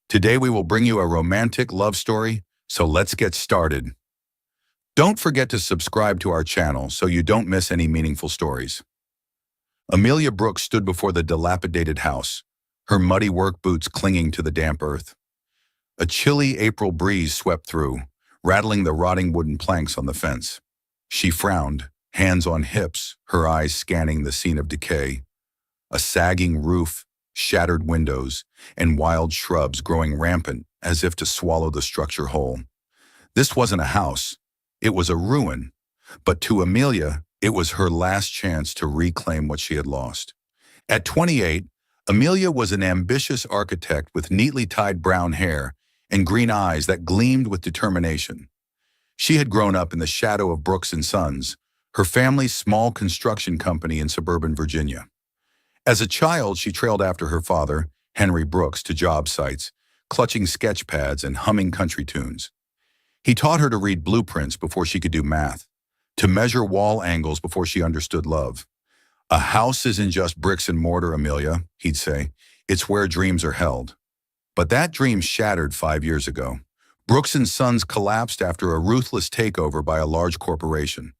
Today we will bring you a romantic love story, so let's get started. Don't forget to subscribe to our channel so you don't miss any meaningful stories. Amelia Brooks stood before the dilapidated house, her muddy work boots clinging to the damp earth. A chilly April breeze swept through, rattling the rotting wooden planks on the fence. She frowned, hands on hips, her eyes scanning the scene of decay. A sagging roof, shattered windows, and wild shrubs growing rampant as if to swallow the structure whole. This wasn't a house, it was a ruin, but to Amelia, it was her last chance to reclaim what she had lost. At 28, Amelia was an ambitious architect with neatly tied brown hair and green eyes that gleamed with determination. She had grown up in the shadow of Brooks & Sons, her family's small construction company in suburban Virginia. As a child, she trailed after her father, Henry Brooks, to job sites, clutching sketch pads and humming country tunes. He taught her to read blueprints before she could do math, to measure wall angles before she understood love. "A house isn't just bricks and mortar, Amelia," he'd say. "It's where dreams are held." But that dream shattered 5 years ago. Brooks & Sons collapsed after a ruthless takeover by a large corporation.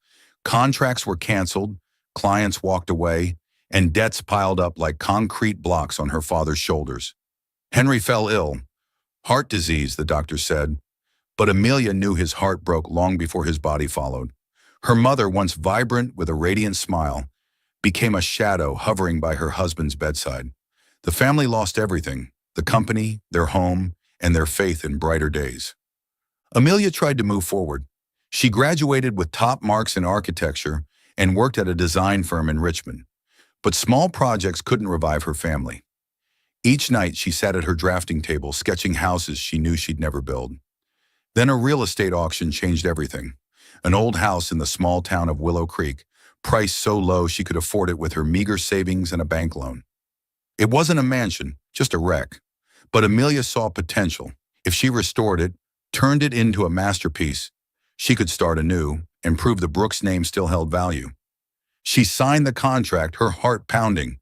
Contracts were canceled, clients walked away, and debts piled up like concrete blocks on her father's shoulders. Henry fell ill. Heart disease, the doctor said. But Amelia knew his heart broke long before his body followed. Her mother, once vibrant with a radiant smile, became a shadow hovering by her husband's bedside. The family lost everything: the company, their home, and their faith in brighter days. Amelia tried to move forward. She graduated with top marks in architecture and worked at a design firm in Richmond. But small projects couldn't revive her family. Each night she sat at her drafting table sketching houses she knew she'd never build. Then a real estate auction changed everything. An old house in the small town of Willow Creek, priced so low she could afford it with her meager savings and a bank loan. It wasn't a mansion, just a wreck. But Amelia saw potential. If she restored it, turned it into a masterpiece, she could start anew and prove the Brooks name still held value. She signed the contract, her heart pounding.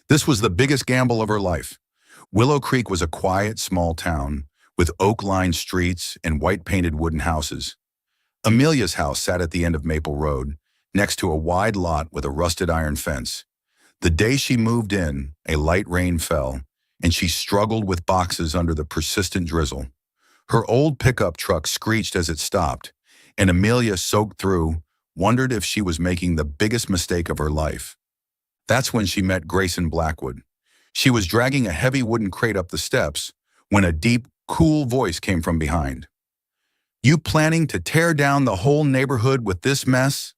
This was the biggest gamble of her life. Willow Creek was a quiet, small town with oak-lined streets and white-painted wooden houses. Amelia's house sat at the end of Maple Road, next to a wide lot with a rusted iron fence. The day she moved in, a light rain fell, and she struggled with boxes under the persistent drizzle. Her old pickup truck screeched as it stopped, and Amelia, soaked through, wondered if she was making the biggest mistake of her life. That's when she met Grayson Blackwood. She was dragging a heavy wooden crate up the steps when a deep, cool voice came from behind. "You planning to tear down the whole neighborhood with this mess?"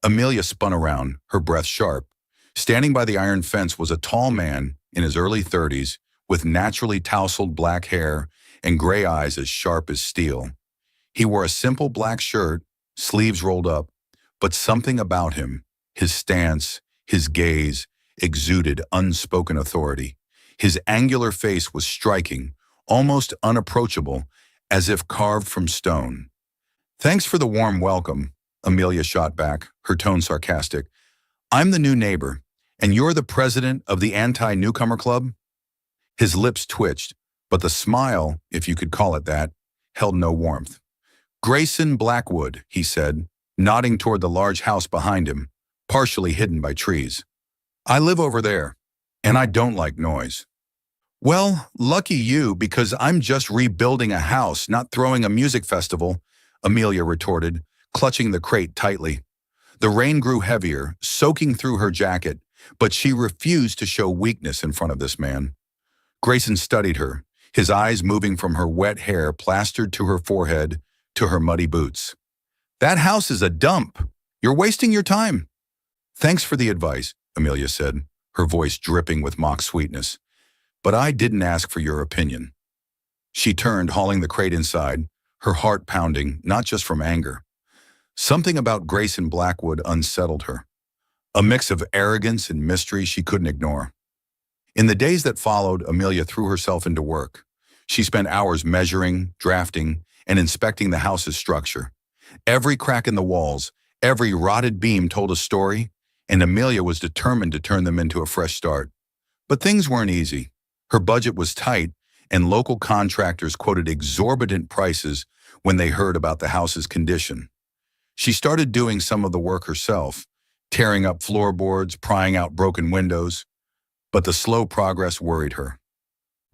Amelia spun around, her breath sharp. Standing by the iron fence was a tall man in his early 30s with naturally tousled black hair and gray eyes as sharp as steel. He wore a simple black shirt, sleeves rolled up, but something about him, his stance, his gaze, exuded unspoken authority. His angular face was striking, almost unapproachable, as if carved from stone. "Thanks for the warm welcome," Amelia shot back, her tone sarcastic. "I'm the new neighbor, and you're the president of the anti-newcomer club?" His lips twitched, but the smile, if you could call it that, held no warmth. "Grayson Blackwood," he said, nodding toward the large house behind him, partially hidden by trees. "I live over there, and I don't like noise." "Well, lucky you, because I'm just rebuilding a house, not throwing a music festival," Amelia retorted, clutching the crate tightly. The rain grew heavier, soaking through her jacket, but she refused to show weakness in front of this man. Grayson studied her, his eyes moving from her wet hair plastered to her forehead to her muddy boots. "That house is a dump. You're wasting your time." "Thanks for the advice," Amelia said, her voice dripping with mock sweetness. "But I didn't ask for your opinion." She turned, hauling the crate inside, her heart pounding, not just from anger. Something about Grayson Blackwood unsettled her. A mix of arrogance and mystery she couldn't ignore. In the days that followed, Amelia threw herself into work. She spent hours measuring, drafting, and inspecting the house's structure. Every crack in the walls, every rotted beam told a story, and Amelia was determined to turn them into a fresh start. But things weren't easy. Her budget was tight, and local contractors quoted exorbitant prices when they heard about the house's condition. She started doing some of the work herself, tearing up floorboards, prying out broken windows, but the slow progress worried her.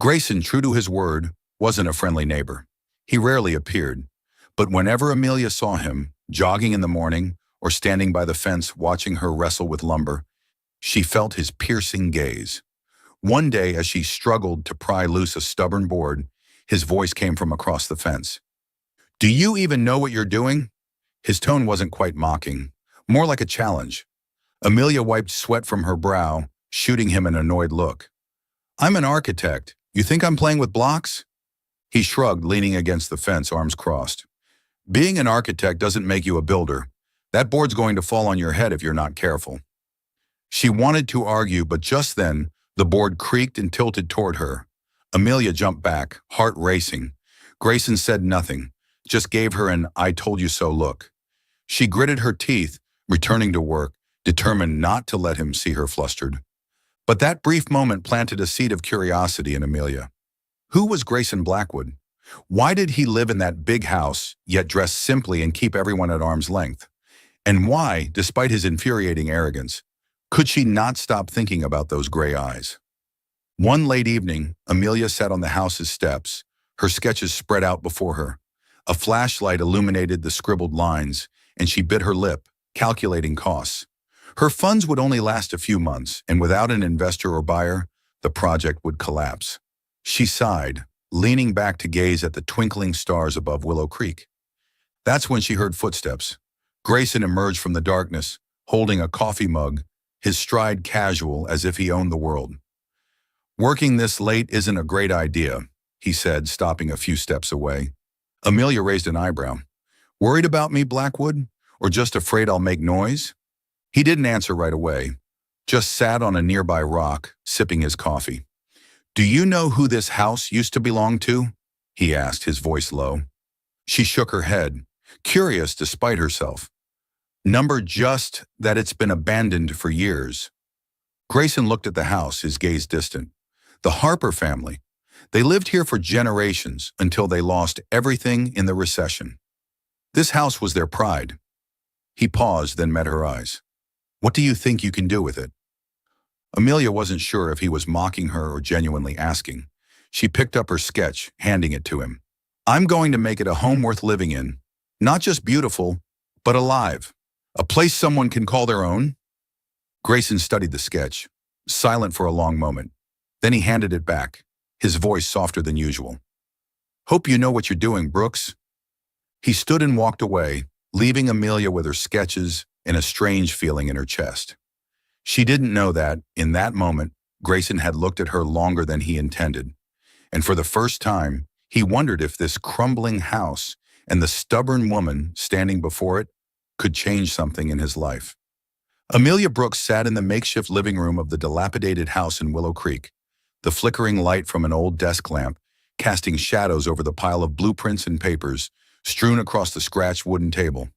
Grayson, true to his word, wasn't a friendly neighbor. He rarely appeared, but whenever Amelia saw him, jogging in the morning or standing by the fence watching her wrestle with lumber, she felt his piercing gaze. One day, as she struggled to pry loose a stubborn board, his voice came from across the fence. "Do you even know what you're doing?" His tone wasn't quite mocking, more like a challenge. Amelia wiped sweat from her brow, shooting him an annoyed look. "I'm an architect. You think I'm playing with blocks?" He shrugged, leaning against the fence, arms crossed. "Being an architect doesn't make you a builder. That board's going to fall on your head if you're not careful." She wanted to argue, but just then, the board creaked and tilted toward her. Amelia jumped back, heart racing. Grayson said nothing, just gave her an "I told you so" look. She gritted her teeth, returning to work, determined not to let him see her flustered. But that brief moment planted a seed of curiosity in Amelia. Who was Grayson Blackwood? Why did he live in that big house, yet dress simply and keep everyone at arm's length? And why, despite his infuriating arrogance, could she not stop thinking about those gray eyes? One late evening, Amelia sat on the house's steps, her sketches spread out before her. A flashlight illuminated the scribbled lines, and she bit her lip, calculating costs. Her funds would only last a few months, and without an investor or buyer, the project would collapse. She sighed, leaning back to gaze at the twinkling stars above Willow Creek. That's when she heard footsteps. Grayson emerged from the darkness, holding a coffee mug, his stride casual as if he owned the world. "Working this late isn't a great idea," he said, stopping a few steps away. Amelia raised an eyebrow. "Worried about me, Blackwood? Or just afraid I'll make noise?" He didn't answer right away, just sat on a nearby rock, sipping his coffee. "Do you know who this house used to belong to?" he asked, his voice low. She shook her head, curious despite herself. "Number just that it's been abandoned for years." Grayson looked at the house, his gaze distant. "The Harper family. They lived here for generations until they lost everything in the recession. This house was their pride." He paused, then met her eyes. "What do you think you can do with it?" Amelia wasn't sure if he was mocking her or genuinely asking. She picked up her sketch, handing it to him. "I'm going to make it a home worth living in. Not just beautiful, but alive. A place someone can call their own." Grayson studied the sketch, silent for a long moment. Then he handed it back, his voice softer than usual. "Hope you know what you're doing, Brooks." He stood and walked away, leaving Amelia with her sketches and a strange feeling in her chest. She didn't know that, in that moment, Grayson had looked at her longer than he intended. And for the first time, he wondered if this crumbling house and the stubborn woman standing before it could change something in his life. Amelia Brooks sat in the makeshift living room of the dilapidated house in Willow Creek, the flickering light from an old desk lamp casting shadows over the pile of blueprints and papers strewn across the scratched wooden table.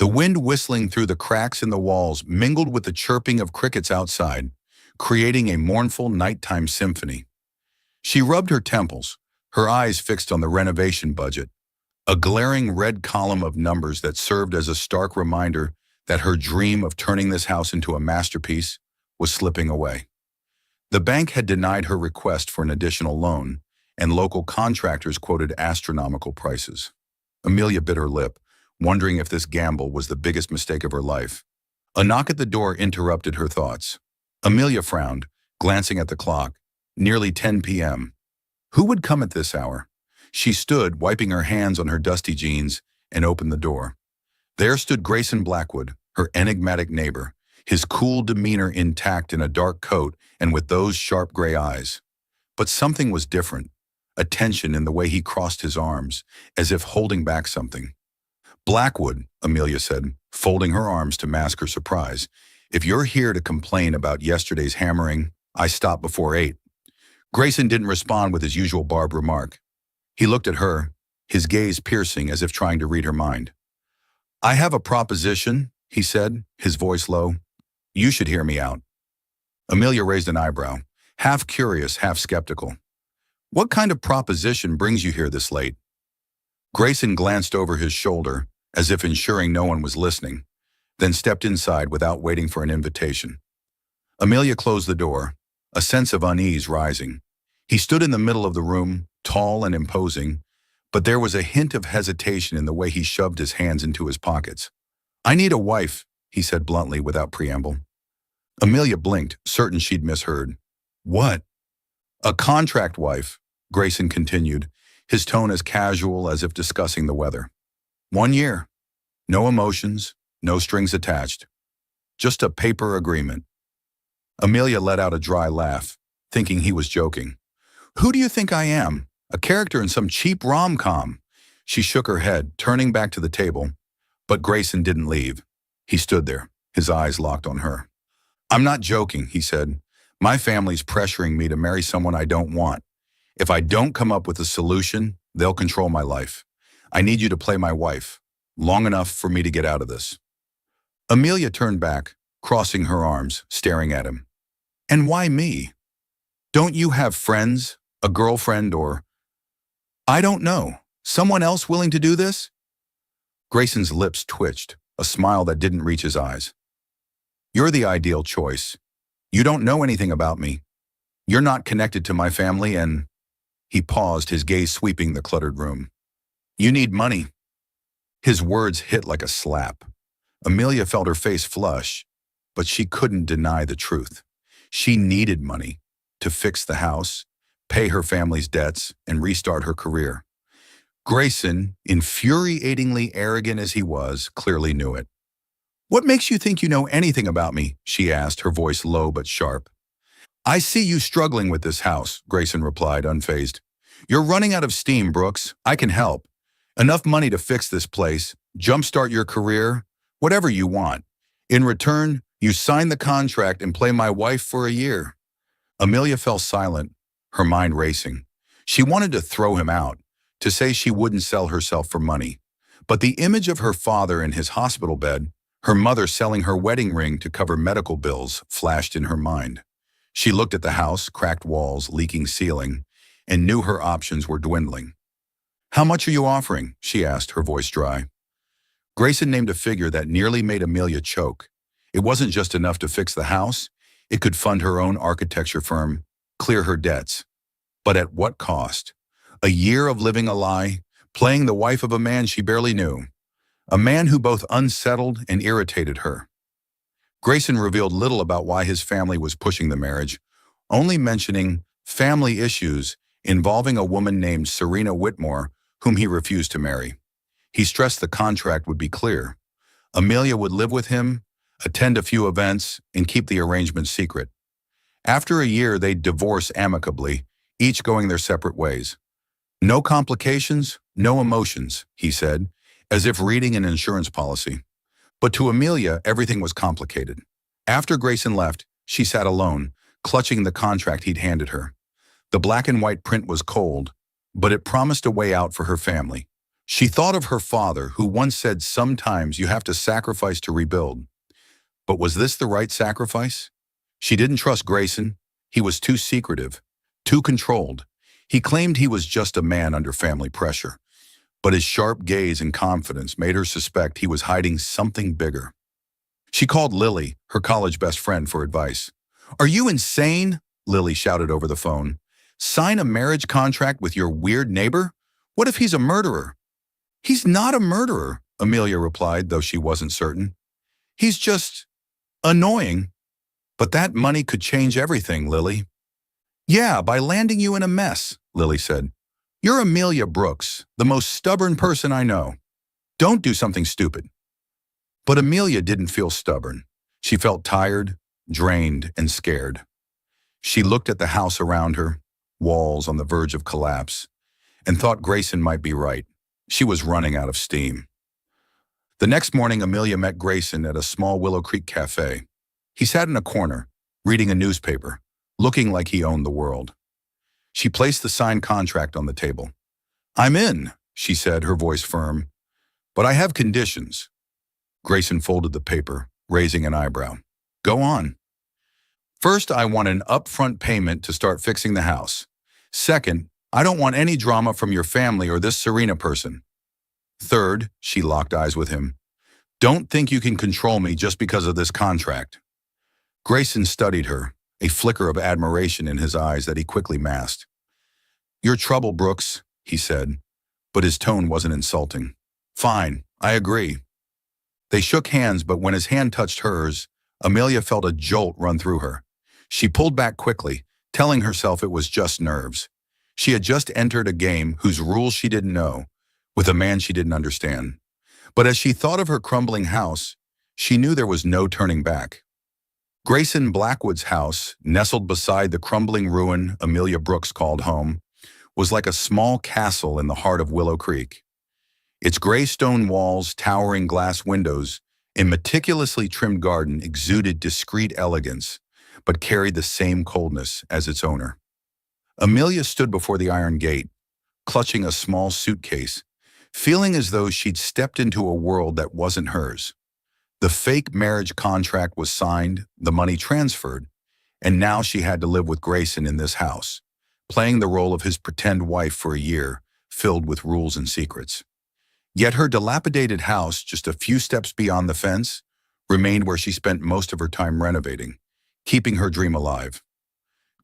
The wind whistling through the cracks in the walls mingled with the chirping of crickets outside, creating a mournful nighttime symphony. She rubbed her temples, her eyes fixed on the renovation budget, a glaring red column of numbers that served as a stark reminder that her dream of turning this house into a masterpiece was slipping away. The bank had denied her request for an additional loan, and local contractors quoted astronomical prices. Amelia bit her lip, wondering if this gamble was the biggest mistake of her life. A knock at the door interrupted her thoughts. Amelia frowned, glancing at the clock. Nearly 10 p.m. Who would come at this hour? She stood, wiping her hands on her dusty jeans, and opened the door. There stood Grayson Blackwood, her enigmatic neighbor, his cool demeanor intact in a dark coat and with those sharp gray eyes. But something was different, a tension in the way he crossed his arms, as if holding back something. "Blackwood," Amelia said, folding her arms to mask her surprise, "if you're here to complain about yesterday's hammering, I stopped before 8. Grayson didn't respond with his usual barbed remark. He looked at her, his gaze piercing as if trying to read her mind. "I have a proposition," he said, his voice low. "You should hear me out." Amelia raised an eyebrow, half curious, half skeptical. What kind of proposition brings you here this late? Grayson glanced over his shoulder, as if ensuring no one was listening, then stepped inside without waiting for an invitation. Amelia closed the door, a sense of unease rising. He stood in the middle of the room, tall and imposing, but there was a hint of hesitation in the way he shoved his hands into his pockets. "I need a wife," he said bluntly without preamble. Amelia blinked, certain she'd misheard. "What?" "A contract wife," Grayson continued, his tone as casual as if discussing the weather. 1 year. No emotions, no strings attached. Just a paper agreement. Amelia let out a dry laugh, thinking he was joking. "Who do you think I am? A character in some cheap rom-com?" She shook her head, turning back to the table, but Grayson didn't leave. He stood there, his eyes locked on her. "I'm not joking," he said. "My family's pressuring me to marry someone I don't want. If I don't come up with a solution, they'll control my life. I need you to play my wife, long enough for me to get out of this." Amelia turned back, crossing her arms, staring at him. "And why me? Don't you have friends, a girlfriend, or, I don't know, someone else willing to do this?" Grayson's lips twitched, a smile that didn't reach his eyes. "You're the ideal choice. You don't know anything about me. You're not connected to my family and—" He paused, his gaze sweeping the cluttered room. "You need money." His words hit like a slap. Amelia felt her face flush, but she couldn't deny the truth. She needed money to fix the house, pay her family's debts, and restart her career. Grayson, infuriatingly arrogant as he was, clearly knew it. "What makes you think you know anything about me?" she asked, her voice low but sharp. "I see you struggling with this house," Grayson replied, unfazed. "You're running out of steam, Brooks. I can help. Enough money to fix this place, jumpstart your career, whatever you want. In return, you sign the contract and play my wife for a year." Amelia fell silent, her mind racing. She wanted to throw him out, to say she wouldn't sell herself for money. But the image of her father in his hospital bed, her mother selling her wedding ring to cover medical bills, flashed in her mind. She looked at the house, cracked walls, leaking ceiling, and knew her options were dwindling. "How much are you offering?" she asked, her voice dry. Grayson named a figure that nearly made Amelia choke. It wasn't just enough to fix the house. It could fund her own architecture firm, clear her debts. But at what cost? A year of living a lie, playing the wife of a man she barely knew. A man who both unsettled and irritated her. Grayson revealed little about why his family was pushing the marriage, only mentioning family issues involving a woman named Serena Whitmore, whom he refused to marry. He stressed the contract would be clear. Amelia would live with him, attend a few events, and keep the arrangement secret. After a year, they'd divorce amicably, each going their separate ways. "No complications, no emotions," he said, as if reading an insurance policy. But to Amelia, everything was complicated. After Grayson left, she sat alone, clutching the contract he'd handed her. The black and white print was cold, but it promised a way out for her family. She thought of her father, who once said sometimes you have to sacrifice to rebuild. But was this the right sacrifice? She didn't trust Grayson. He was too secretive, too controlled. He claimed he was just a man under family pressure, but his sharp gaze and confidence made her suspect he was hiding something bigger. She called Lily, her college best friend, for advice. "Are you insane?" Lily shouted over the phone. "Sign a marriage contract with your weird neighbor? What if he's a murderer?" "He's not a murderer," Amelia replied, though she wasn't certain. "He's just annoying." "But that money could change everything, Lily." "Yeah, by landing you in a mess," Lily said. "You're Amelia Brooks, the most stubborn person I know. Don't do something stupid." But Amelia didn't feel stubborn. She felt tired, drained, and scared. She looked at the house around her, walls on the verge of collapse, and thought Grayson might be right. She was running out of steam. The next morning, Amelia met Grayson at a small Willow Creek cafe. He sat in a corner, reading a newspaper, looking like he owned the world. She placed the signed contract on the table. "I'm in," she said, her voice firm. "But I have conditions." Grayson folded the paper, raising an eyebrow. "Go on." "First, I want an upfront payment to start fixing the house. Second, I don't want any drama from your family or this Serena person. Third, she locked eyes with him. Don't think you can control me just because of this contract. Grayson studied her, a flicker of admiration in his eyes that he quickly masked. You're trouble, Brooks, he said, but his tone wasn't insulting. Fine, I agree. They shook hands, but when his hand touched hers, Amelia felt a jolt run through her. She pulled back quickly, telling herself it was just nerves. She had just entered a game whose rules she didn't know, with a man she didn't understand. But as she thought of her crumbling house, she knew there was no turning back. Grayson Blackwood's house, nestled beside the crumbling ruin Amelia Brooks called home, was like a small castle in the heart of Willow Creek. Its gray stone walls, towering glass windows, and meticulously trimmed garden exuded discreet elegance, but carried the same coldness as its owner. Amelia stood before the iron gate, clutching a small suitcase, feeling as though she'd stepped into a world that wasn't hers. The fake marriage contract was signed, the money transferred, and now she had to live with Grayson in this house, playing the role of his pretend wife for a year, filled with rules and secrets. Yet her dilapidated house, just a few steps beyond the fence, remained where she spent most of her time renovating, keeping her dream alive.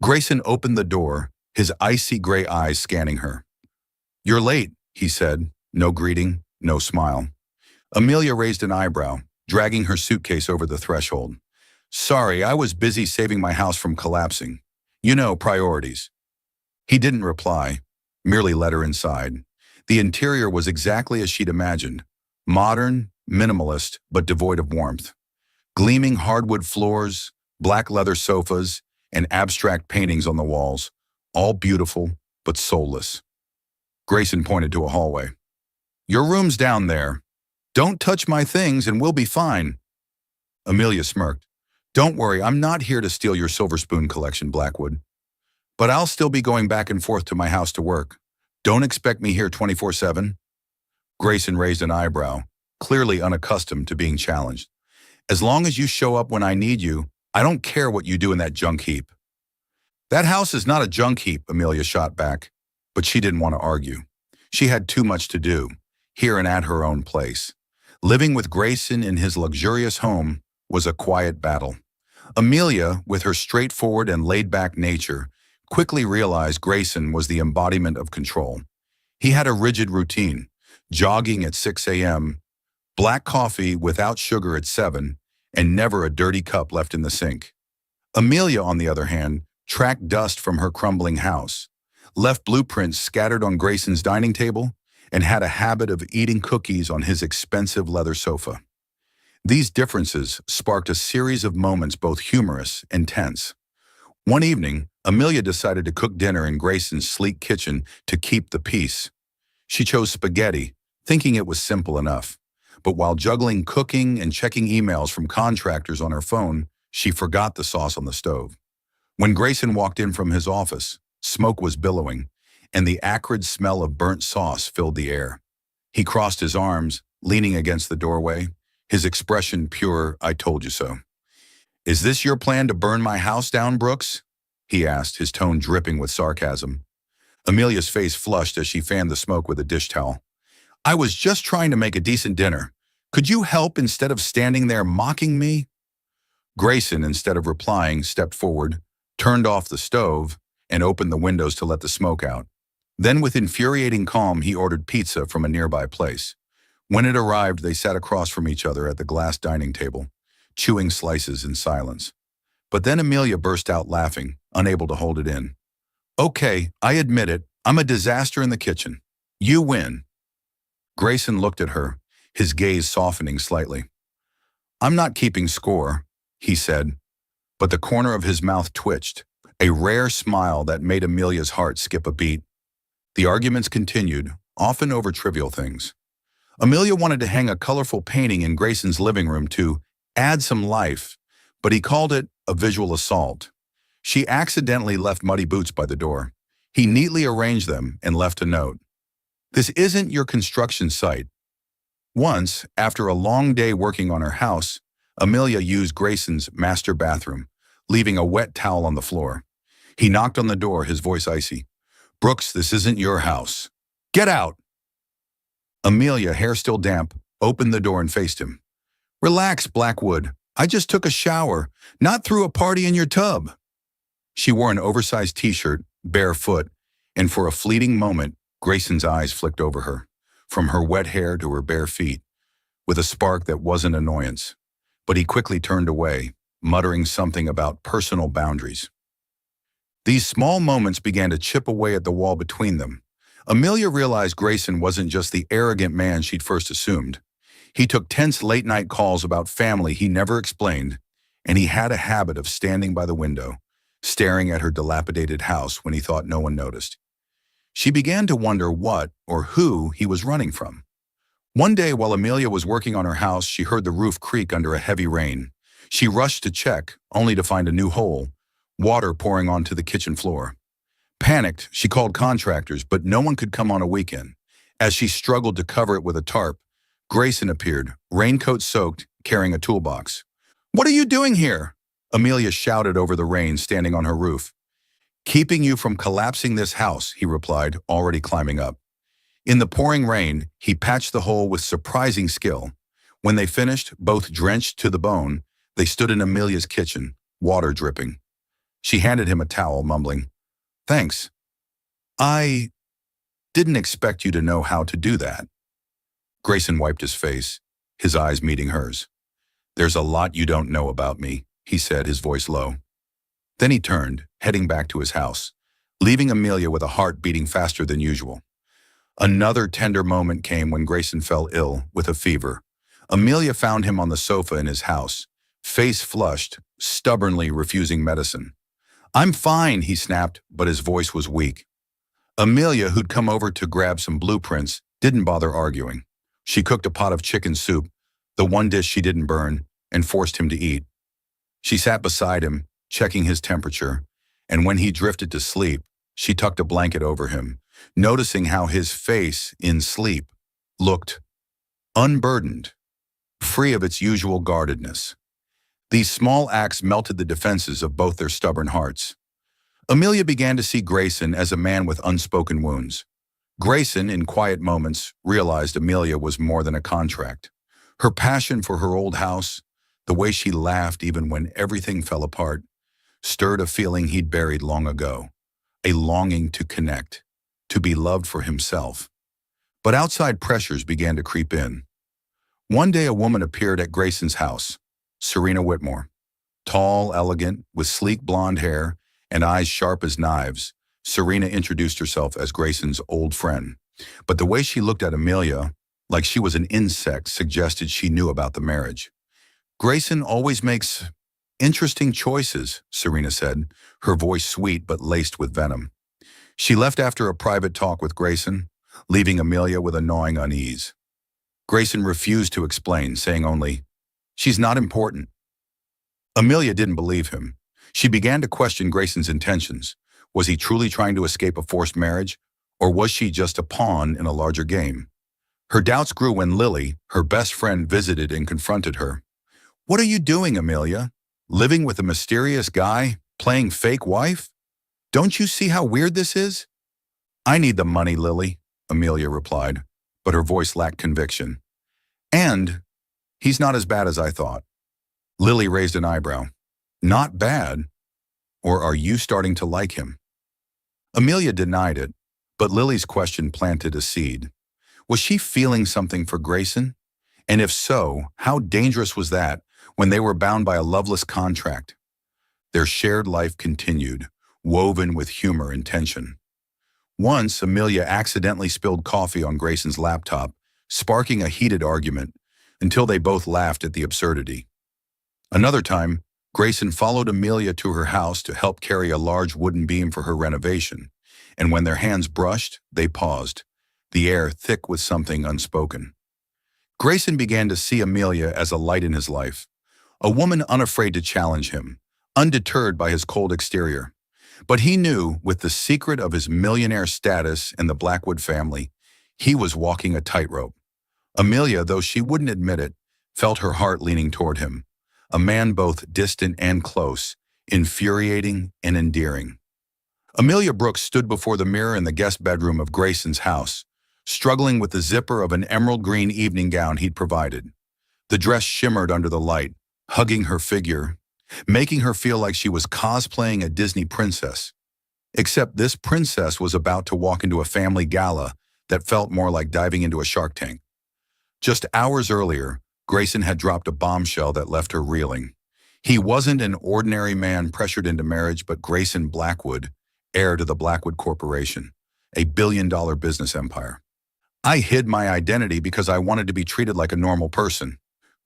Grayson opened the door, his icy gray eyes scanning her. You're late, he said, no greeting, no smile. Amelia raised an eyebrow, dragging her suitcase over the threshold. Sorry, I was busy saving my house from collapsing. You know, priorities. He didn't reply, merely led her inside. The interior was exactly as she'd imagined. Modern, minimalist, but devoid of warmth. Gleaming hardwood floors, black leather sofas, and abstract paintings on the walls, all beautiful but soulless. Grayson pointed to a hallway. Your room's down there. Don't touch my things and we'll be fine. Amelia smirked. Don't worry, I'm not here to steal your silver spoon collection, Blackwood. But I'll still be going back and forth to my house to work. Don't expect me here 24/7. Grayson raised an eyebrow, clearly unaccustomed to being challenged. As long as you show up when I need you, I don't care what you do in that junk heap. That house is not a junk heap, Amelia shot back, but she didn't want to argue. She had too much to do, here and at her own place. Living with Grayson in his luxurious home was a quiet battle. Amelia, with her straightforward and laid-back nature, quickly realized Grayson was the embodiment of control. He had a rigid routine, jogging at 6 a.m., black coffee without sugar at 7, and never a dirty cup left in the sink. Amelia, on the other hand, tracked dust from her crumbling house, left blueprints scattered on Grayson's dining table, and had a habit of eating cookies on his expensive leather sofa. These differences sparked a series of moments both humorous and tense. One evening, Amelia decided to cook dinner in Grayson's sleek kitchen to keep the peace. She chose spaghetti, thinking it was simple enough. But while juggling cooking and checking emails from contractors on her phone, she forgot the sauce on the stove. When Grayson walked in from his office, smoke was billowing, and the acrid smell of burnt sauce filled the air. He crossed his arms, leaning against the doorway, his expression pure, I told you so. Is this your plan to burn my house down, Brooks? He asked, his tone dripping with sarcasm. Amelia's face flushed as she fanned the smoke with a dish towel. I was just trying to make a decent dinner. Could you help instead of standing there mocking me? Grayson, instead of replying, stepped forward, turned off the stove, and opened the windows to let the smoke out. Then, with infuriating calm, he ordered pizza from a nearby place. When it arrived, they sat across from each other at the glass dining table, chewing slices in silence. But then Amelia burst out laughing, unable to hold it in. Okay, I admit it, I'm a disaster in the kitchen. You win. Grayson looked at her, his gaze softening slightly. I'm not keeping score, he said, but the corner of his mouth twitched, a rare smile that made Amelia's heart skip a beat. The arguments continued, often over trivial things. Amelia wanted to hang a colorful painting in Grayson's living room to add some life, but he called it a visual assault. She accidentally left muddy boots by the door. He neatly arranged them and left a note. This isn't your construction site. Once, after a long day working on her house, Amelia used Grayson's master bathroom, leaving a wet towel on the floor. He knocked on the door, his voice icy. Brooks, this isn't your house. Get out! Amelia, hair still damp, opened the door and faced him. Relax, Blackwood. I just took a shower, not threw a party in your tub. She wore an oversized t-shirt, barefoot, and for a fleeting moment, Grayson's eyes flicked over her, from her wet hair to her bare feet, with a spark that wasn't annoyance. But he quickly turned away, muttering something about personal boundaries. These small moments began to chip away at the wall between them. Amelia realized Grayson wasn't just the arrogant man she'd first assumed. He took tense late-night calls about family he never explained, and he had a habit of standing by the window, staring at her dilapidated house when he thought no one noticed. She began to wonder what or who he was running from. One day while Amelia was working on her house, she heard the roof creak under a heavy rain. She rushed to check, only to find a new hole, water pouring onto the kitchen floor. Panicked, she called contractors, but no one could come on a weekend. As she struggled to cover it with a tarp, Grayson appeared, raincoat soaked, carrying a toolbox. "What are you doing here?" Amelia shouted over the rain, standing on her roof. "Keeping you from collapsing this house," he replied, already climbing up. In the pouring rain, he patched the hole with surprising skill. When they finished, both drenched to the bone, they stood in Amelia's kitchen, water dripping. She handed him a towel, mumbling, "Thanks. I didn't expect you to know how to do that." Grayson wiped his face, his eyes meeting hers. "There's a lot you don't know about me," he said, his voice low. Then he turned, heading back to his house, leaving Amelia with a heart beating faster than usual. Another tender moment came when Grayson fell ill with a fever. Amelia found him on the sofa in his house, face flushed, stubbornly refusing medicine. "I'm fine," he snapped, but his voice was weak. Amelia, who'd come over to grab some blueprints, didn't bother arguing. She cooked a pot of chicken soup, the one dish she didn't burn, and forced him to eat. She sat beside him, checking his temperature, and when he drifted to sleep, she tucked a blanket over him, noticing how his face, in sleep, looked unburdened, free of its usual guardedness. These small acts melted the defenses of both their stubborn hearts. Amelia began to see Grayson as a man with unspoken wounds. Grayson, in quiet moments, realized Amelia was more than a contract. Her passion for her old house, the way she laughed even when everything fell apart, stirred a feeling he'd buried long ago, a longing to connect, to be loved for himself. But outside pressures began to creep in. One day a woman appeared at Grayson's house, Serena Whitmore. Tall, elegant, with sleek blonde hair and eyes sharp as knives, Serena introduced herself as Grayson's old friend. But the way she looked at Amelia, like she was an insect, suggested she knew about the marriage. "Grayson always makes interesting choices," Serena said, her voice sweet but laced with venom. She left after a private talk with Grayson, leaving Amelia with a gnawing unease. Grayson refused to explain, saying only, "She's not important." Amelia didn't believe him. She began to question Grayson's intentions. Was he truly trying to escape a forced marriage, or was she just a pawn in a larger game? Her doubts grew when Lily, her best friend, visited and confronted her. "What are you doing, Amelia? Living with a mysterious guy, playing fake wife? Don't you see how weird this is?" "I need the money, Lily," Amelia replied, but her voice lacked conviction. "And he's not as bad as I thought." Lily raised an eyebrow. "Not bad? Or are you starting to like him?" Amelia denied it, but Lily's question planted a seed. Was she feeling something for Grayson? And if so, how dangerous was that when they were bound by a loveless contract? Their shared life continued, woven with humor and tension. Once, Amelia accidentally spilled coffee on Grayson's laptop, sparking a heated argument, until they both laughed at the absurdity. Another time, Grayson followed Amelia to her house to help carry a large wooden beam for her renovation, and when their hands brushed, they paused, the air thick with something unspoken. Grayson began to see Amelia as a light in his life, a woman unafraid to challenge him, undeterred by his cold exterior. But he knew, with the secret of his millionaire status and the Blackwood family, he was walking a tightrope. Amelia, though she wouldn't admit it, felt her heart leaning toward him, a man both distant and close, infuriating and endearing. Amelia Brooks stood before the mirror in the guest bedroom of Grayson's house, struggling with the zipper of an emerald green evening gown he'd provided. The dress shimmered under the light, hugging her figure, making her feel like she was cosplaying a Disney princess. Except this princess was about to walk into a family gala that felt more like diving into a Shark Tank. Just hours earlier, Grayson had dropped a bombshell that left her reeling. He wasn't an ordinary man pressured into marriage, but Grayson Blackwood, heir to the Blackwood Corporation, a billion-dollar business empire. "I hid my identity because I wanted to be treated like a normal person,"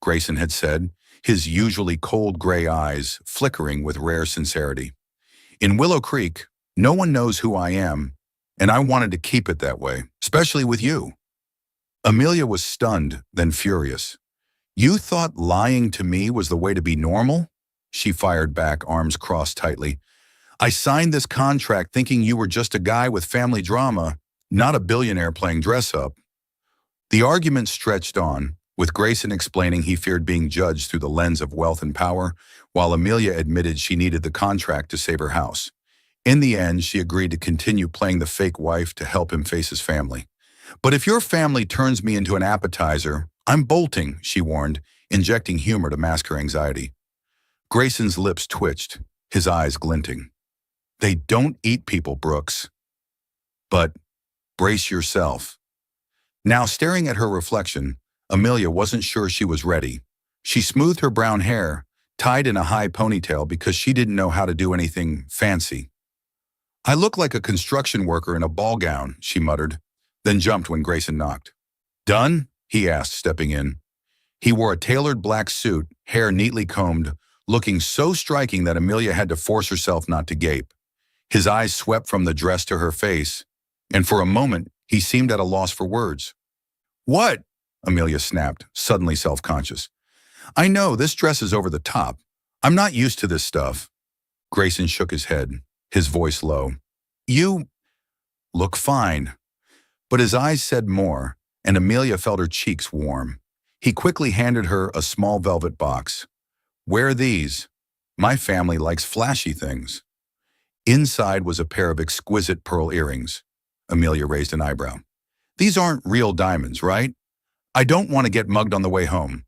Grayson had said, his usually cold gray eyes flickering with rare sincerity. "In Willow Creek, no one knows who I am, and I wanted to keep it that way, especially with you." Amelia was stunned, then furious. "You thought lying to me was the way to be normal?" She fired back, arms crossed tightly. "I signed this contract thinking you were just a guy with family drama, not a billionaire playing dress-up." The argument stretched on, with Grayson explaining he feared being judged through the lens of wealth and power, while Amelia admitted she needed the contract to save her house. In the end, she agreed to continue playing the fake wife to help him face his family. "But if your family turns me into an appetizer, I'm bolting," she warned, injecting humor to mask her anxiety. Grayson's lips twitched, his eyes glinting. "They don't eat people, Brooks. But brace yourself." Now, staring at her reflection, Amelia wasn't sure she was ready. She smoothed her brown hair, tied in a high ponytail because she didn't know how to do anything fancy. "I look like a construction worker in a ball gown," she muttered, then jumped when Grayson knocked. "Done?" he asked, stepping in. He wore a tailored black suit, hair neatly combed, looking so striking that Amelia had to force herself not to gape. His eyes swept from the dress to her face, and for a moment, he seemed at a loss for words. "What?" Amelia snapped, suddenly self-conscious. "I know, this dress is over the top. I'm not used to this stuff." Grayson shook his head, his voice low. "You look fine." But his eyes said more, and Amelia felt her cheeks warm. He quickly handed her a small velvet box. "Wear these. My family likes flashy things." Inside was a pair of exquisite pearl earrings. Amelia raised an eyebrow. "These aren't real diamonds, right? I don't want to get mugged on the way home."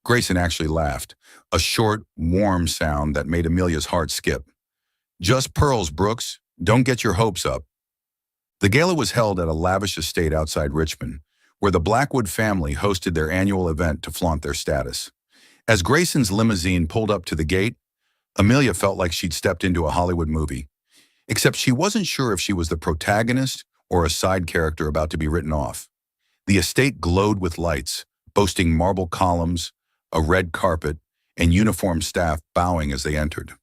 Grayson actually laughed, a short, warm sound that made Amelia's heart skip. "Just pearls, Brooks. Don't get your hopes up." The gala was held at a lavish estate outside Richmond, where the Blackwood family hosted their annual event to flaunt their status. As Grayson's limousine pulled up to the gate, Amelia felt like she'd stepped into a Hollywood movie. Except she wasn't sure if she was the protagonist or a side character about to be written off. The estate glowed with lights, boasting marble columns, a red carpet, and uniformed staff bowing as they entered.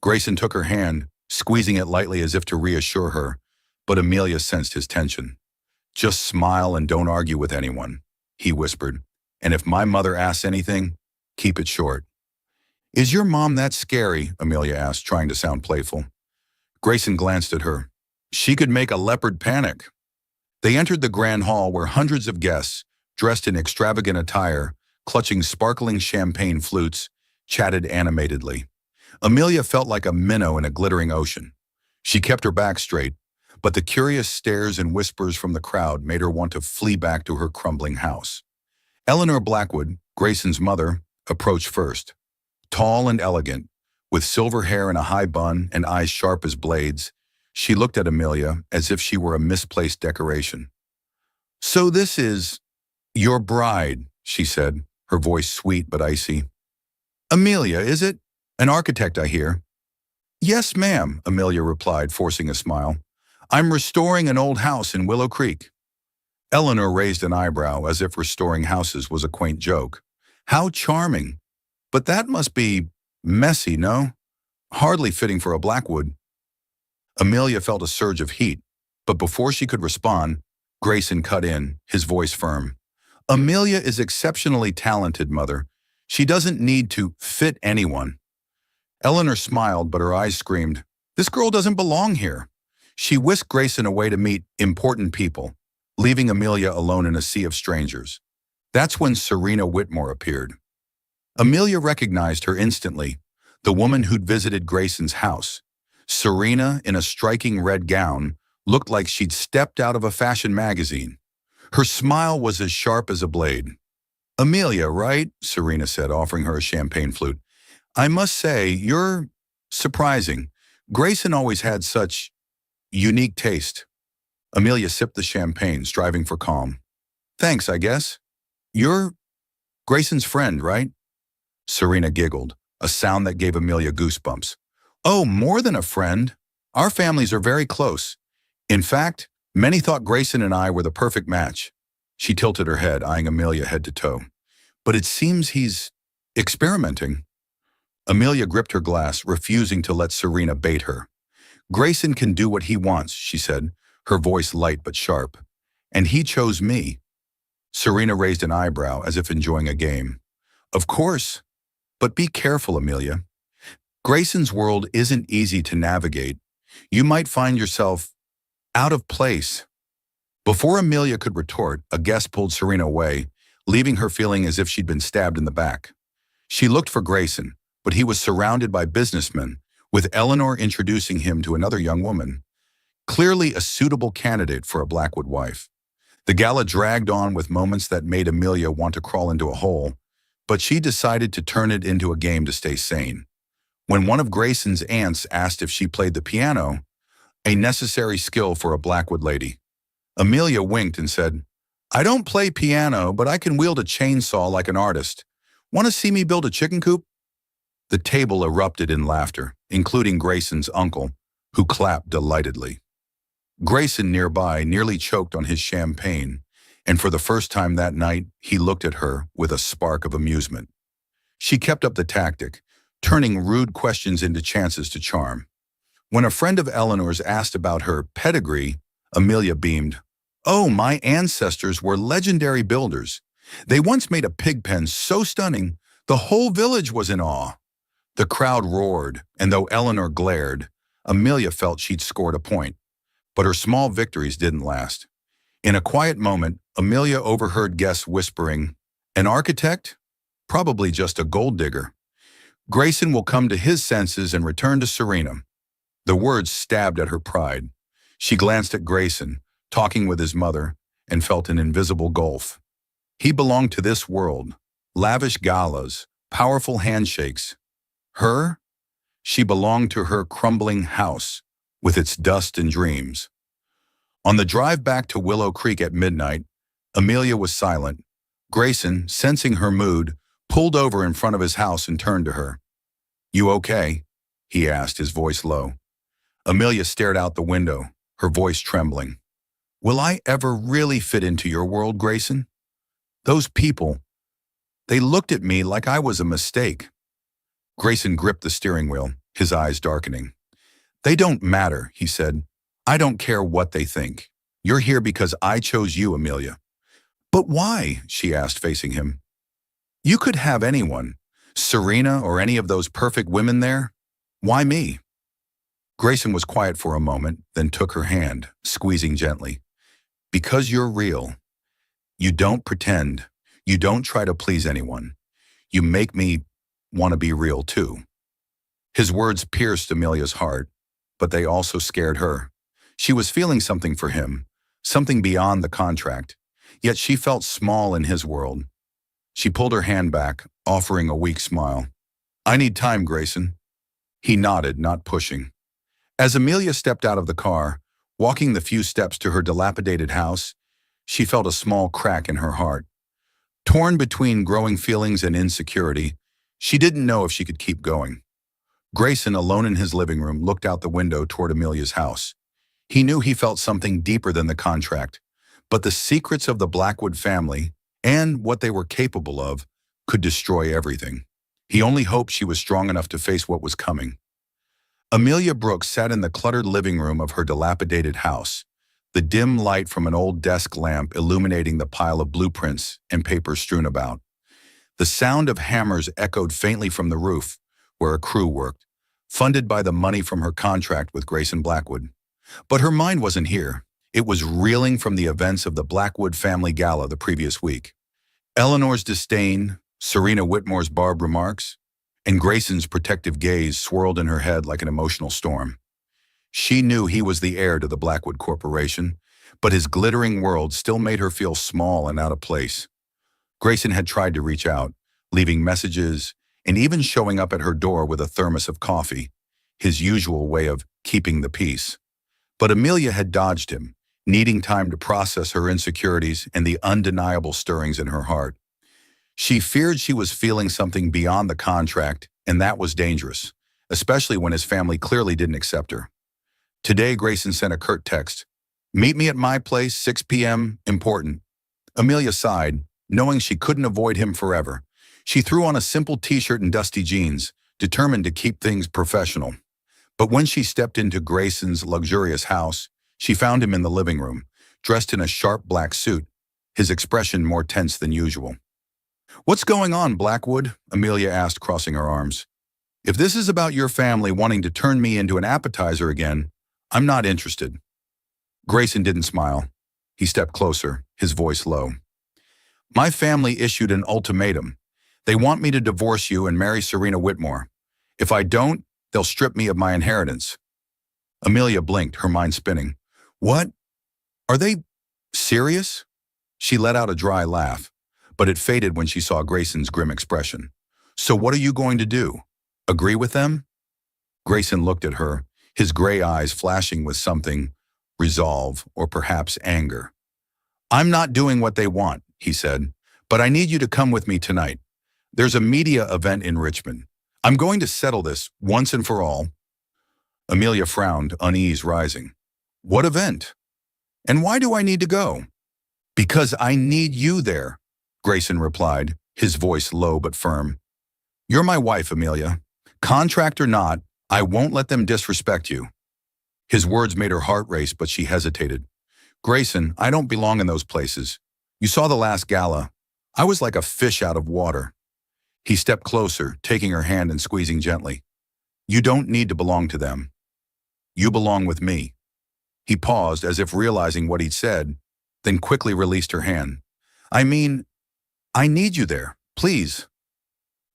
Grayson took her hand, squeezing it lightly as if to reassure her, but Amelia sensed his tension. "Just smile and don't argue with anyone," he whispered. "And if my mother asks anything, keep it short." "Is your mom that scary?" Amelia asked, trying to sound playful. Grayson glanced at her. "She could make a leopard panic." They entered the grand hall where hundreds of guests, dressed in extravagant attire, clutching sparkling champagne flutes, chatted animatedly. Amelia felt like a minnow in a glittering ocean. She kept her back straight, but the curious stares and whispers from the crowd made her want to flee back to her crumbling house. Eleanor Blackwood, Grayson's mother, approached first. Tall and elegant, with silver hair in a high bun and eyes sharp as blades, she looked at Amelia as if she were a misplaced decoration. "So this is your bride," she said, her voice sweet but icy. "Amelia, is it? An architect, I hear." "Yes, ma'am," Amelia replied, forcing a smile. "I'm restoring an old house in Willow Creek." Eleanor raised an eyebrow as if restoring houses was a quaint joke. "How charming. But that must be messy, no? Hardly fitting for a Blackwood." Amelia felt a surge of heat, but before she could respond, Grayson cut in, his voice firm. "Amelia is exceptionally talented, Mother. She doesn't need to fit anyone." Eleanor smiled, but her eyes screamed, "This girl doesn't belong here." She whisked Grayson away to meet important people, leaving Amelia alone in a sea of strangers. That's when Serena Whitmore appeared. Amelia recognized her instantly, the woman who'd visited Grayson's house. Serena, in a striking red gown, looked like she'd stepped out of a fashion magazine. Her smile was as sharp as a blade. "Amelia, right?" Serena said, offering her a champagne flute. "I must say, you're surprising. Grayson always had such unique taste." Amelia sipped the champagne, striving for calm. "Thanks, I guess. You're Grayson's friend, right?" Serena giggled, a sound that gave Amelia goosebumps. "Oh, more than a friend. Our families are very close. In fact, many thought Grayson and I were the perfect match." She tilted her head, eyeing Amelia head to toe. "But it seems he's experimenting." Amelia gripped her glass, refusing to let Serena bait her. "Grayson can do what he wants," she said, her voice light but sharp. "And he chose me." Serena raised an eyebrow as if enjoying a game. "Of course, but be careful, Amelia. Grayson's world isn't easy to navigate. You might find yourself out of place." Before Amelia could retort, a guest pulled Serena away, leaving her feeling as if she'd been stabbed in the back. She looked for Grayson, but he was surrounded by businessmen, with Eleanor introducing him to another young woman, clearly a suitable candidate for a Blackwood wife. The gala dragged on with moments that made Amelia want to crawl into a hole, but she decided to turn it into a game to stay sane. When one of Grayson's aunts asked if she played the piano, a necessary skill for a Blackwood lady, Amelia winked and said, "I don't play piano, but I can wield a chainsaw like an artist. Want to see me build a chicken coop?" The table erupted in laughter, including Grayson's uncle, who clapped delightedly. Grayson nearby nearly choked on his champagne, and for the first time that night, he looked at her with a spark of amusement. She kept up the tactic, turning rude questions into chances to charm. When a friend of Eleanor's asked about her pedigree, Amelia beamed. "Oh, my ancestors were legendary builders. They once made a pig pen so stunning, the whole village was in awe." The crowd roared, and though Eleanor glared, Amelia felt she'd scored a point. But her small victories didn't last. In a quiet moment, Amelia overheard guests whispering, "An architect? Probably just a gold digger. Grayson will come to his senses and return to Serena." The words stabbed at her pride. She glanced at Grayson, talking with his mother, and felt an invisible gulf. He belonged to this world, lavish galas, powerful handshakes. Her? She belonged to her crumbling house, with its dust and dreams. On the drive back to Willow Creek at midnight, Amelia was silent. Grayson, sensing her mood, pulled over in front of his house and turned to her. "You okay?" he asked, his voice low. Amelia stared out the window, her voice trembling. "Will I ever really fit into your world, Grayson? Those people, they looked at me like I was a mistake." Grayson gripped the steering wheel, his eyes darkening. "They don't matter," he said. "I don't care what they think. You're here because I chose you, Amelia." "But why?" she asked, facing him. "You could have anyone, Serena or any of those perfect women there. Why me?" Grayson was quiet for a moment, then took her hand, squeezing gently. "Because you're real. You don't pretend. You don't try to please anyone. You make me want to be real too." His words pierced Amelia's heart, but they also scared her. She was feeling something for him, something beyond the contract, yet she felt small in his world. She pulled her hand back, offering a weak smile. "I need time, Grayson." He nodded, not pushing. As Amelia stepped out of the car, walking the few steps to her dilapidated house, she felt a small crack in her heart. Torn between growing feelings and insecurity, she didn't know if she could keep going. Grayson, alone in his living room, looked out the window toward Amelia's house. He knew he felt something deeper than the contract, but the secrets of the Blackwood family, and what they were capable of, could destroy everything. He only hoped she was strong enough to face what was coming. Amelia Brooks sat in the cluttered living room of her dilapidated house, the dim light from an old desk lamp illuminating the pile of blueprints and papers strewn about. The sound of hammers echoed faintly from the roof, where a crew worked, funded by the money from her contract with Grayson Blackwood. But her mind wasn't here. It was reeling from the events of the Blackwood family gala the previous week. Eleanor's disdain, Serena Whitmore's barbed remarks, and Grayson's protective gaze swirled in her head like an emotional storm. She knew he was the heir to the Blackwood Corporation, but his glittering world still made her feel small and out of place. Grayson had tried to reach out, leaving messages, and even showing up at her door with a thermos of coffee, his usual way of keeping the peace. But Amelia had dodged him, needing time to process her insecurities and the undeniable stirrings in her heart. She feared she was feeling something beyond the contract, and that was dangerous, especially when his family clearly didn't accept her. Today, Grayson sent a curt text. "Meet me at my place, 6 p.m., important." Amelia sighed, knowing she couldn't avoid him forever. She threw on a simple t-shirt and dusty jeans, determined to keep things professional. But when she stepped into Grayson's luxurious house, she found him in the living room, dressed in a sharp black suit, his expression more tense than usual. "What's going on, Blackwood?" Amelia asked, crossing her arms. "If this is about your family wanting to turn me into an appetizer again, I'm not interested." Grayson didn't smile. He stepped closer, his voice low. "My family issued an ultimatum. They want me to divorce you and marry Serena Whitmore. If I don't, they'll strip me of my inheritance." Amelia blinked, her mind spinning. "What? Are they serious?" She let out a dry laugh, but it faded when she saw Grayson's grim expression. "So what are you going to do? Agree with them?" Grayson looked at her, his gray eyes flashing with something, resolve, or perhaps anger. "I'm not doing what they want," he said, "but I need you to come with me tonight. There's a media event in Richmond. I'm going to settle this once and for all." Amelia frowned, unease rising. "What event? And why do I need to go?" "Because I need you there," Grayson replied, his voice low but firm. "You're my wife, Amelia. Contract or not, I won't let them disrespect you." His words made her heart race, but she hesitated. "Grayson, I don't belong in those places. You saw the last gala. I was like a fish out of water." He stepped closer, taking her hand and squeezing gently. "You don't need to belong to them. You belong with me." He paused, as if realizing what he'd said, then quickly released her hand. "I mean, I need you there, please."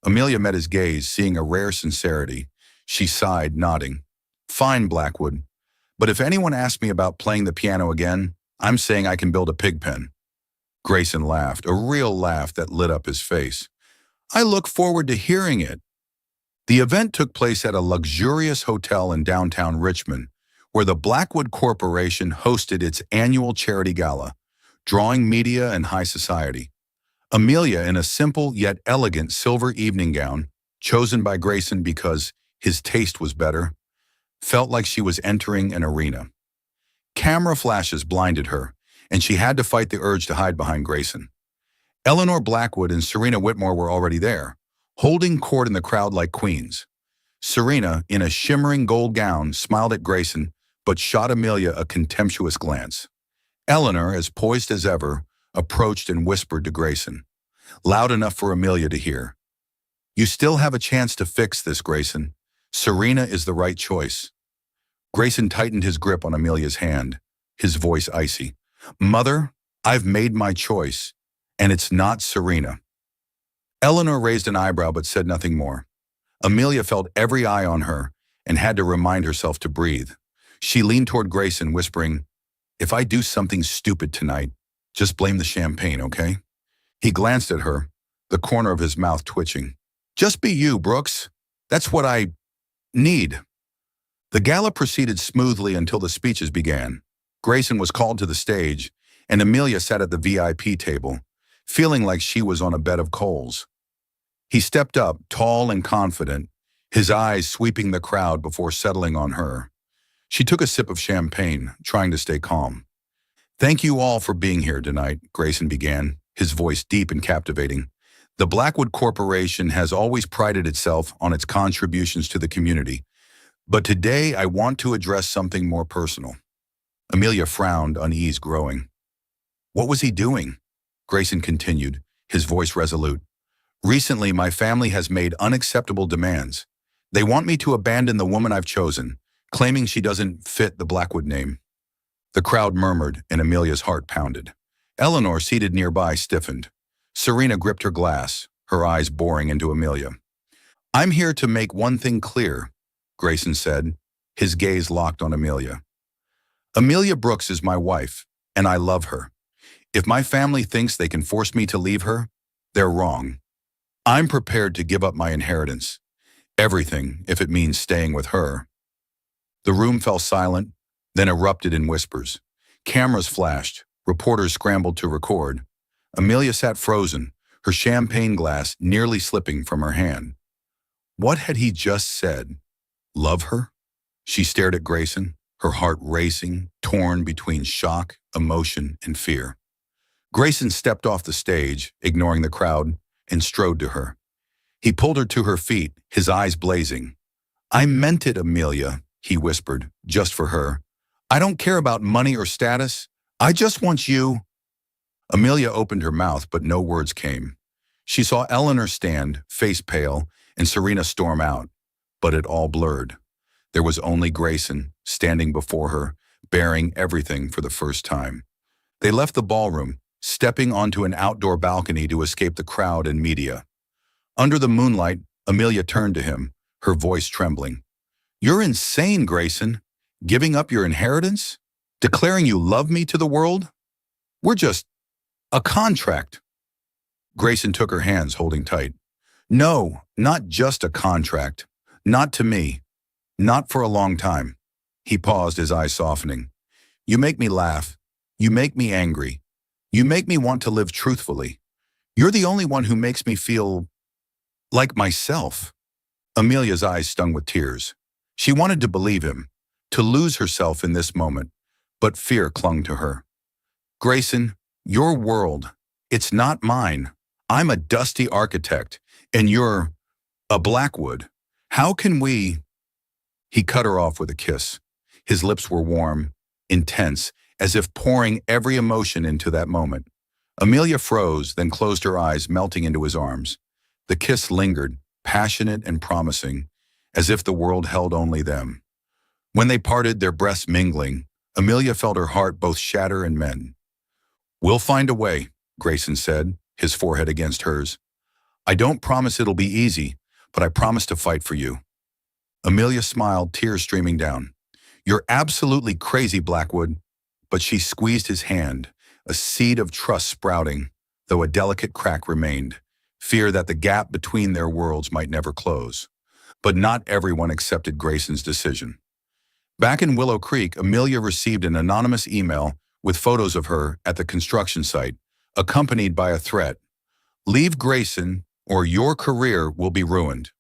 Amelia met his gaze, seeing a rare sincerity. She sighed, nodding. "Fine, Blackwood. But if anyone asks me about playing the piano again, I'm saying I can build a pig pen." Grayson laughed, a real laugh that lit up his face. "I look forward to hearing it." The event took place at a luxurious hotel in downtown Richmond, where the Blackwood Corporation hosted its annual charity gala, drawing media and high society. Amelia, in a simple yet elegant silver evening gown, chosen by Grayson because his taste was better, felt like she was entering an arena. Camera flashes blinded her, and she had to fight the urge to hide behind Grayson. Eleanor Blackwood and Serena Whitmore were already there, holding court in the crowd like queens. Serena, in a shimmering gold gown, smiled at Grayson, but shot Amelia a contemptuous glance. Eleanor, as poised as ever, approached and whispered to Grayson, loud enough for Amelia to hear. "You still have a chance to fix this, Grayson. Serena is the right choice." Grayson tightened his grip on Amelia's hand, his voice icy. "Mother, I've made my choice, and it's not Serena." Eleanor raised an eyebrow but said nothing more. Amelia felt every eye on her and had to remind herself to breathe. She leaned toward Grayson, whispering, "If I do something stupid tonight, just blame the champagne, okay?" He glanced at her, the corner of his mouth twitching. "Just be you, Brooks. That's what I need." The gala proceeded smoothly until the speeches began. Grayson was called to the stage, and Amelia sat at the VIP table, feeling like she was on a bed of coals. He stepped up, tall and confident, his eyes sweeping the crowd before settling on her. She took a sip of champagne, trying to stay calm. "Thank you all for being here tonight," Grayson began, his voice deep and captivating. "The Blackwood Corporation has always prided itself on its contributions to the community, but today I want to address something more personal." Amelia frowned, unease growing. "What was he doing?" Grayson continued, his voice resolute. "Recently, my family has made unacceptable demands. They want me to abandon the woman I've chosen, claiming she doesn't fit the Blackwood name." The crowd murmured, and Amelia's heart pounded. Eleanor, seated nearby, stiffened. Serena gripped her glass, her eyes boring into Amelia. "I'm here to make one thing clear," Grayson said, his gaze locked on Amelia. Amelia Brooks is my wife, and I love her. If my family thinks they can force me to leave her, they're wrong. I'm prepared to give up my inheritance, everything, if it means staying with her. The room fell silent, then erupted in whispers. Cameras flashed, reporters scrambled to record. Amelia sat frozen, her champagne glass nearly slipping from her hand. What had he just said? Love her? She stared at Grayson, her heart racing, torn between shock, emotion, and fear. Grayson stepped off the stage, ignoring the crowd, and strode to her. He pulled her to her feet, his eyes blazing. I meant it, Amelia, he whispered, just for her. I don't care about money or status. I just want you. Amelia opened her mouth, but no words came. She saw Eleanor stand, face pale, and Serena storm out, but it all blurred. There was only Grayson, standing before her, bearing everything for the first time. They left the ballroom, stepping onto an outdoor balcony to escape the crowd and media. Under the moonlight, Amelia turned to him, her voice trembling. You're insane, Grayson. Giving up your inheritance? Declaring you love me to the world? We're just a contract. Grayson took her hands, holding tight. No, not just a contract. Not to me. Not for a long time. He paused, his eyes softening. You make me laugh. You make me angry. You make me want to live truthfully. You're the only one who makes me feel like myself. Amelia's eyes stung with tears. She wanted to believe him, to lose herself in this moment, but fear clung to her. Grayson, your world, it's not mine. I'm a dusty architect, and you're a Blackwood. How can we? He cut her off with a kiss. His lips were warm, intense, as if pouring every emotion into that moment. Amelia froze, then closed her eyes, melting into his arms. The kiss lingered, passionate and promising, as if the world held only them. When they parted, their breaths mingling, Amelia felt her heart both shatter and mend. We'll find a way, Grayson said, his forehead against hers. I don't promise it'll be easy, but I promise to fight for you. Amelia smiled, tears streaming down. You're absolutely crazy, Blackwood. But she squeezed his hand, a seed of trust sprouting, though a delicate crack remained, fear that the gap between their worlds might never close. But not everyone accepted Grayson's decision. Back in Willow Creek, Amelia received an anonymous email with photos of her at the construction site, accompanied by a threat. Leave Grayson, or your career will be ruined.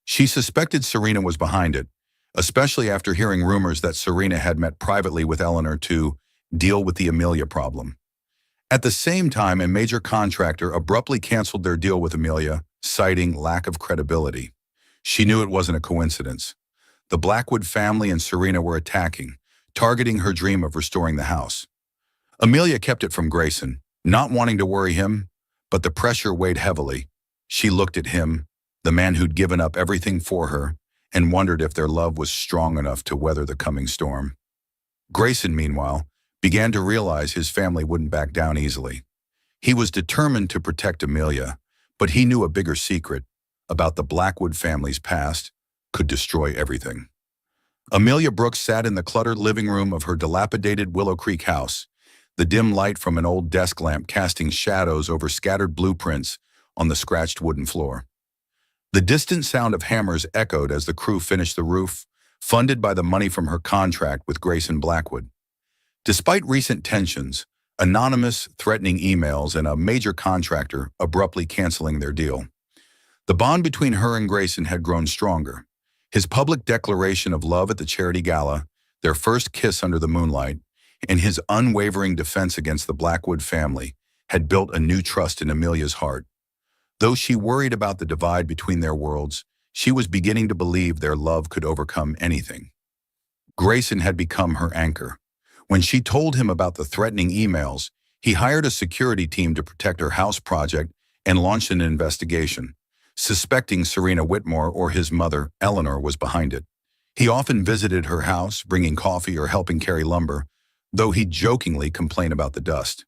She suspected Serena was behind it, especially after hearing rumors that Serena had met privately with Eleanor to deal with the Amelia problem. At the same time, a major contractor abruptly canceled their deal with Amelia, citing lack of credibility. She knew it wasn't a coincidence. The Blackwood family and Serena were attacking, targeting her dream of restoring the house. Amelia kept it from Grayson, not wanting to worry him, but the pressure weighed heavily. She looked at him, the man who'd given up everything for her, and wondered if their love was strong enough to weather the coming storm. Grayson, meanwhile, began to realize his family wouldn't back down easily. He was determined to protect Amelia, but he knew a bigger secret about the Blackwood family's past could destroy everything. Amelia Brooks sat in the cluttered living room of her dilapidated Willow Creek house, the dim light from an old desk lamp casting shadows over scattered blueprints on the scratched wooden floor. The distant sound of hammers echoed as the crew finished the roof, funded by the money from her contract with Grayson Blackwood. Despite recent tensions, anonymous, threatening emails, and a major contractor abruptly canceling their deal, the bond between her and Grayson had grown stronger. His public declaration of love at the charity gala, their first kiss under the moonlight, and his unwavering defense against the Blackwood family had built a new trust in Amelia's heart. Though she worried about the divide between their worlds, she was beginning to believe their love could overcome anything. Grayson had become her anchor. When she told him about the threatening emails, he hired a security team to protect her house project and launched an investigation, suspecting Serena Whitmore or his mother, Eleanor, was behind it. He often visited her house, bringing coffee or helping carry lumber, though he'd jokingly complain about the dust.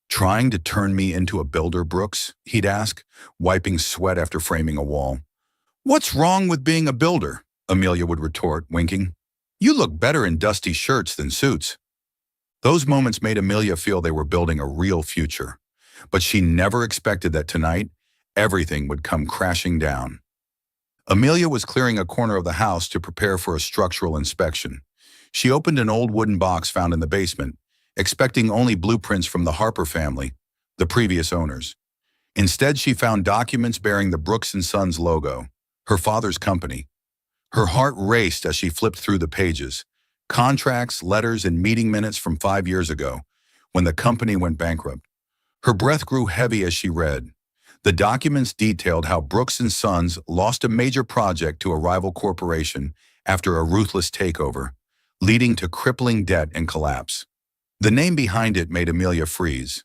Trying to turn me into a builder, Brooks? He'd ask, wiping sweat after framing a wall. What's wrong with being a builder? Amelia would retort, winking. You look better in dusty shirts than suits. Those moments made Amelia feel they were building a real future. But she never expected that tonight, everything would come crashing down. Amelia was clearing a corner of the house to prepare for a structural inspection. She opened an old wooden box found in the basement, expecting only blueprints from the Harper family, the previous owners. Instead, she found documents bearing the Brooks and Sons logo, her father's company. Her heart raced as she flipped through the pages. Contracts, letters, and meeting minutes from 5 years ago, when the company went bankrupt. Her breath grew heavy as she read. The documents detailed how Brooks and Sons lost a major project to a rival corporation after a ruthless takeover, leading to crippling debt and collapse. The name behind it made Amelia freeze.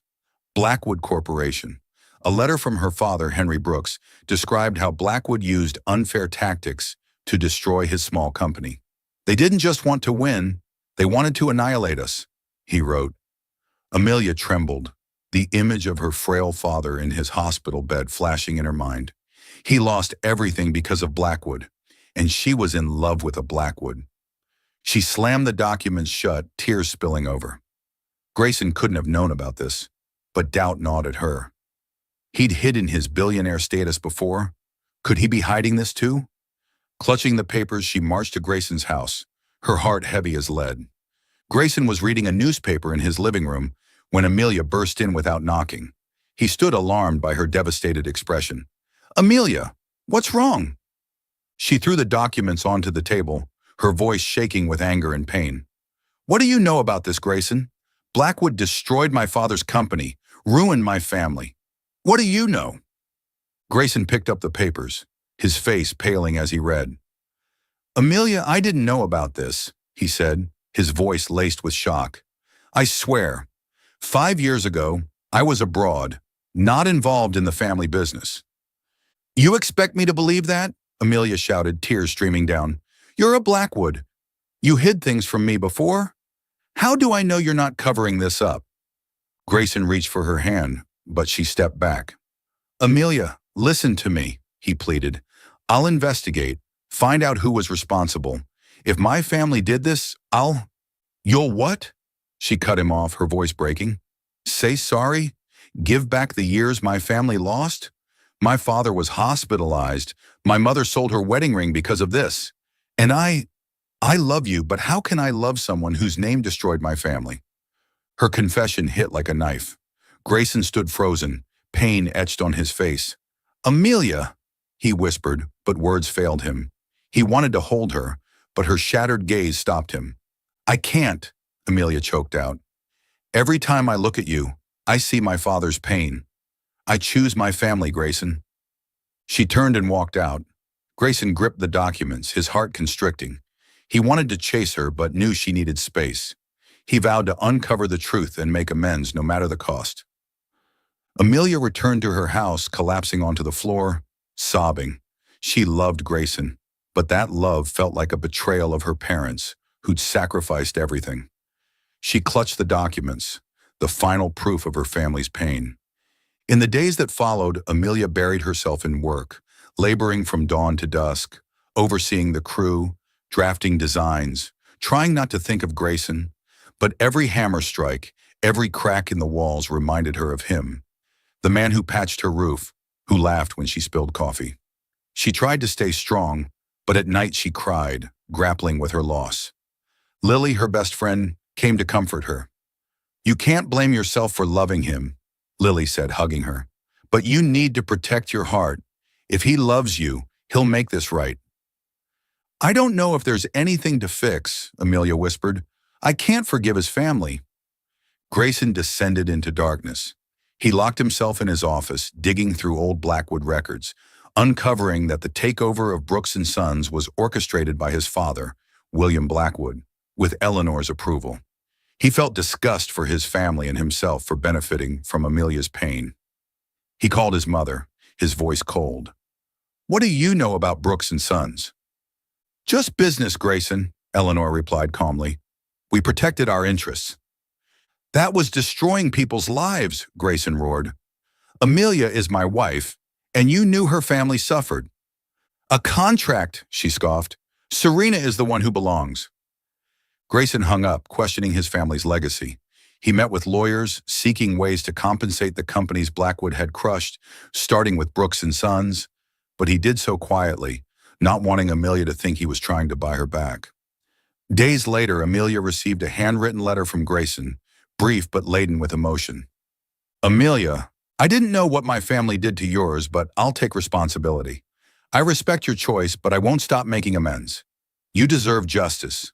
Blackwood Corporation. A letter from her father, Henry Brooks, described how Blackwood used unfair tactics to destroy his small company. They didn't just want to win, they wanted to annihilate us, he wrote. Amelia trembled, the image of her frail father in his hospital bed flashing in her mind. He lost everything because of Blackwood, and she was in love with a Blackwood. She slammed the documents shut, tears spilling over. Grayson couldn't have known about this, but doubt gnawed at her. He'd hidden his billionaire status before. Could he be hiding this too? Clutching the papers, she marched to Grayson's house, her heart heavy as lead. Grayson was reading a newspaper in his living room when Amelia burst in without knocking. He stood alarmed by her devastated expression. "Amelia, what's wrong?" She threw the documents onto the table, her voice shaking with anger and pain. "What do you know about this, Grayson? Blackwood destroyed my father's company, ruined my family. What do you know?" Grayson picked up the papers, his face paling as he read. "Amelia, I didn't know about this," he said, his voice laced with shock. "I swear, 5 years ago, I was abroad, not involved in the family business." "You expect me to believe that?" Amelia shouted, tears streaming down. "You're a Blackwood. You hid things from me before. How do I know you're not covering this up?" Grayson reached for her hand, but she stepped back. "Amelia, listen to me," he pleaded. "I'll investigate, find out who was responsible. If my family did this, You'll what?" She cut him off, her voice breaking. "Say sorry? Give back the years my family lost? My father was hospitalized. My mother sold her wedding ring because of this. And I love you, but how can I love someone whose name destroyed my family?" Her confession hit like a knife. Grayson stood frozen, pain etched on his face. "Amelia," he whispered, but words failed him. He wanted to hold her, but her shattered gaze stopped him. "I can't," Amelia choked out. "Every time I look at you, I see my father's pain. I choose my family, Grayson." She turned and walked out. Grayson gripped the documents, his heart constricting. He wanted to chase her, but knew she needed space. He vowed to uncover the truth and make amends no matter the cost. Amelia returned to her house, collapsing onto the floor, sobbing. She loved Grayson, but that love felt like a betrayal of her parents, who'd sacrificed everything. She clutched the documents, the final proof of her family's pain. In the days that followed, Amelia buried herself in work, laboring from dawn to dusk, overseeing the crew, drafting designs, trying not to think of Grayson. But every hammer strike, every crack in the walls reminded her of him, the man who patched her roof, who laughed when she spilled coffee. She tried to stay strong, but at night she cried, grappling with her loss. Lily, her best friend, came to comfort her. "You can't blame yourself for loving him," Lily said, hugging her. "But you need to protect your heart. If he loves you, he'll make this right." "I don't know if there's anything to fix," Amelia whispered. "I can't forgive his family." Grayson descended into darkness. He locked himself in his office, digging through old Blackwood records, uncovering that the takeover of Brooks and Sons was orchestrated by his father, William Blackwood, with Eleanor's approval. He felt disgust for his family and himself for benefiting from Amelia's pain. He called his mother, his voice cold. "What do you know about Brooks and Sons?" "Just business, Grayson," Eleanor replied calmly. "We protected our interests." "That was destroying people's lives," Grayson roared. "Amelia is my wife, and you knew her family suffered." "A contract," she scoffed. "Serena is the one who belongs." Grayson hung up, questioning his family's legacy. He met with lawyers, seeking ways to compensate the companies Blackwood had crushed, starting with Brooks and Sons, but he did so quietly, not wanting Amelia to think he was trying to buy her back. Days later, Amelia received a handwritten letter from Grayson, brief but laden with emotion. Amelia, I didn't know what my family did to yours, but I'll take responsibility. I respect your choice, but I won't stop making amends. You deserve justice.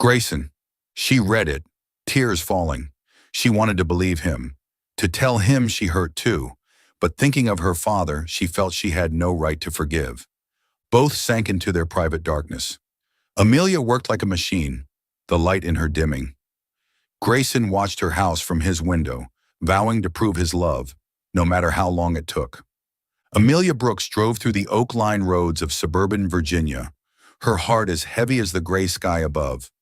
Grayson. She read it, tears falling. She wanted to believe him, to tell him she hurt too, but thinking of her father, she felt she had no right to forgive. Both sank into their private darkness. Amelia worked like a machine, the light in her dimming. Grayson watched her house from his window, vowing to prove his love, no matter how long it took. Amelia Brooks drove through the oak-lined roads of suburban Virginia, her heart as heavy as the gray sky above.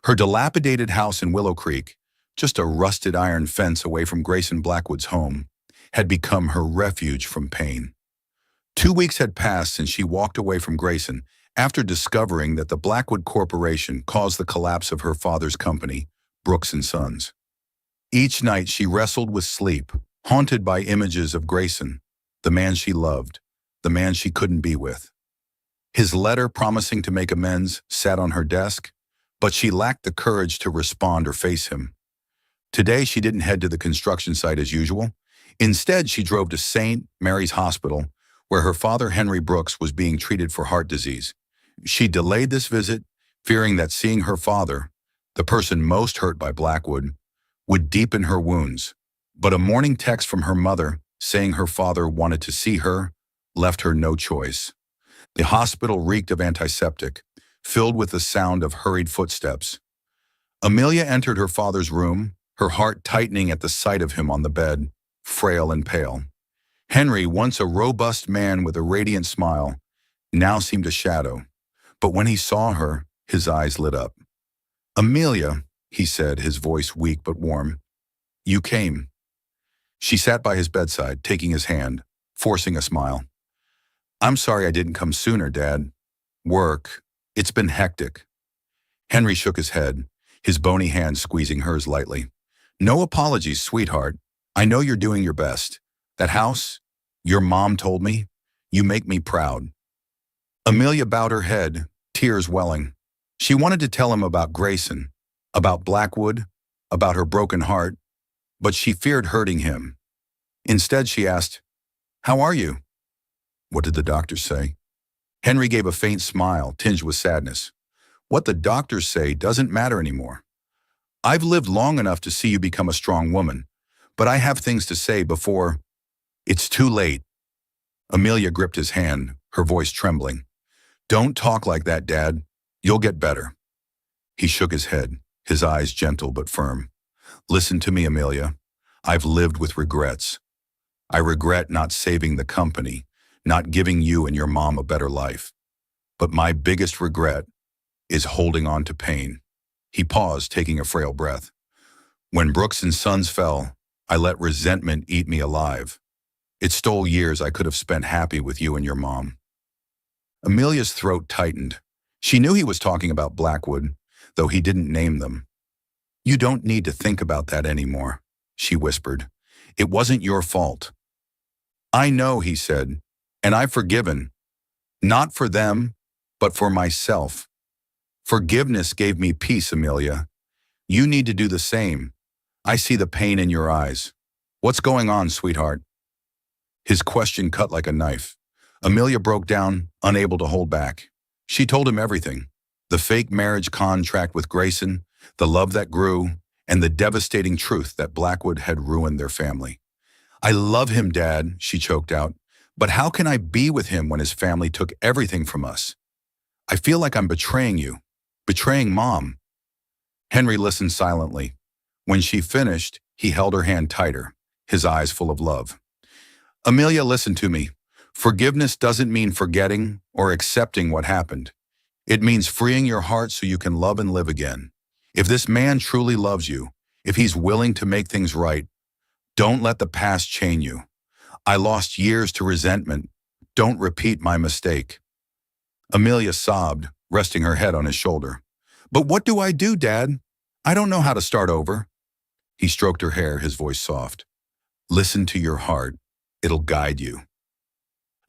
Her dilapidated house in Willow Creek, just a rusted iron fence away from Grayson Blackwood's home, had become her refuge from pain. 2 weeks had passed since she walked away from Grayson after discovering that the Blackwood Corporation caused the collapse of her father's company, Brooks and Sons. Each night she wrestled with sleep, haunted by images of Grayson, the man she loved, the man she couldn't be with. His letter promising to make amends sat on her desk, but she lacked the courage to respond or face him. Today she didn't head to the construction site as usual. Instead, she drove to St. Mary's Hospital, where her father Henry Brooks was being treated for heart disease. She delayed this visit, fearing that seeing her father, the person most hurt by Blackwood, would deepen her wounds. But a morning text from her mother saying her father wanted to see her left her no choice. The hospital reeked of antiseptic, filled with the sound of hurried footsteps. Amelia entered her father's room, her heart tightening at the sight of him on the bed, frail and pale. Henry, once a robust man with a radiant smile, now seemed a shadow. But when he saw her, his eyes lit up. "Amelia," he said, his voice weak but warm. "You came." She sat by his bedside, taking his hand, forcing a smile. "I'm sorry I didn't come sooner, Dad. Work. It's been hectic." Henry shook his head, his bony hand squeezing hers lightly. "No apologies, sweetheart. I know you're doing your best. That house, your mom told me, you make me proud." Amelia bowed her head, tears welling. She wanted to tell him about Grayson, about Blackwood, about her broken heart, but she feared hurting him. Instead, she asked, "How are you?" "What did the doctors say?" Henry gave a faint smile, tinged with sadness. "What the doctors say doesn't matter anymore. I've lived long enough to see you become a strong woman, but I have things to say before it's too late." Amelia gripped his hand, her voice trembling. "Don't talk like that, Dad. You'll get better." He shook his head, his eyes gentle but firm. "Listen to me, Amelia. I've lived with regrets. I regret not saving the company, not giving you and your mom a better life. But my biggest regret is holding on to pain." He paused, taking a frail breath. "When Brooks and Sons fell, I let resentment eat me alive. It stole years I could have spent happy with you and your mom." Amelia's throat tightened. She knew he was talking about Blackwood, though he didn't name them. "You don't need to think about that anymore," she whispered. "It wasn't your fault." "I know," he said, "and I've forgiven. Not for them, but for myself. Forgiveness gave me peace, Amelia. You need to do the same. I see the pain in your eyes. What's going on, sweetheart?" His question cut like a knife. Amelia broke down, unable to hold back. She told him everything. The fake marriage contract with Grayson, the love that grew, and the devastating truth that Blackwood had ruined their family. "I love him, Dad," she choked out. "But how can I be with him when his family took everything from us? I feel like I'm betraying you, betraying Mom." Henry listened silently. When she finished, he held her hand tighter, his eyes full of love. "Amelia, listen to me. Forgiveness doesn't mean forgetting or accepting what happened. It means freeing your heart so you can love and live again. If this man truly loves you, if he's willing to make things right, don't let the past chain you. I lost years to resentment. Don't repeat my mistake." Amelia sobbed, resting her head on his shoulder. But what do I do, Dad? I don't know how to start over. He stroked her hair, his voice soft. Listen to your heart. It'll guide you.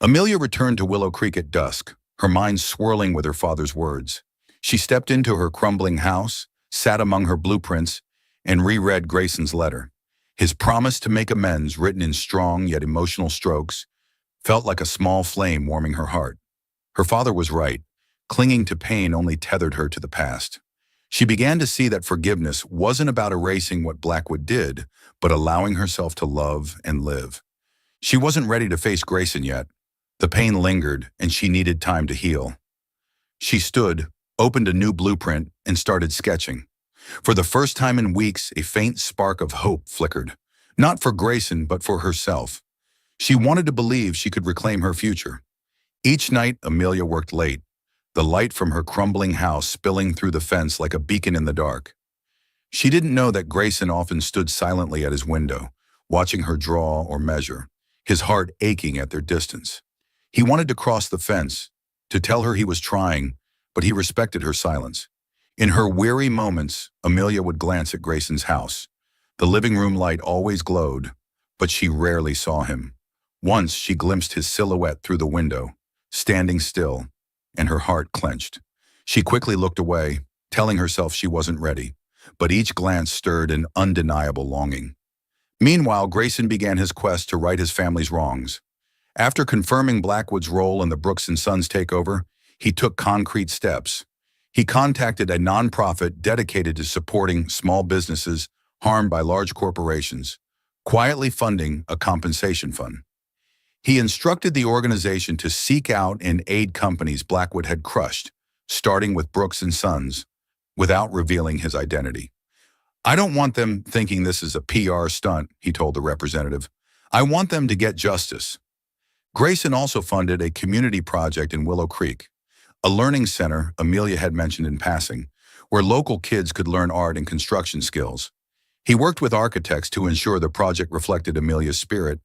Amelia returned to Willow Creek at dusk, her mind swirling with her father's words. She stepped into her crumbling house, sat among her blueprints, and reread Grayson's letter. His promise to make amends, written in strong yet emotional strokes, felt like a small flame warming her heart. Her father was right. Clinging to pain only tethered her to the past. She began to see that forgiveness wasn't about erasing what Blackwood did, but allowing herself to love and live. She wasn't ready to face Grayson yet. The pain lingered, and she needed time to heal. She stood, opened a new blueprint, and started sketching. For the first time in weeks, a faint spark of hope flickered. Not for Grayson, but for herself. She wanted to believe she could reclaim her future. Each night, Amelia worked late, the light from her crumbling house spilling through the fence like a beacon in the dark. She didn't know that Grayson often stood silently at his window, watching her draw or measure, his heart aching at their distance. He wanted to cross the fence, to tell her he was trying, but he respected her silence. In her weary moments, Amelia would glance at Grayson's house. The living room light always glowed, but she rarely saw him. Once she glimpsed his silhouette through the window, standing still, and her heart clenched. She quickly looked away, telling herself she wasn't ready, but each glance stirred an undeniable longing. Meanwhile, Grayson began his quest to right his family's wrongs. After confirming Blackwood's role in the Brooks and Sons takeover, he took concrete steps. He contacted a nonprofit dedicated to supporting small businesses harmed by large corporations, quietly funding a compensation fund. He instructed the organization to seek out and aid companies Blackwood had crushed, starting with Brooks and Sons, without revealing his identity. I don't want them thinking this is a PR stunt, he told the representative. I want them to get justice. Grayson also funded a community project in Willow Creek, a learning center Amelia had mentioned in passing, where local kids could learn art and construction skills. He worked with architects to ensure the project reflected Amelia's spirit,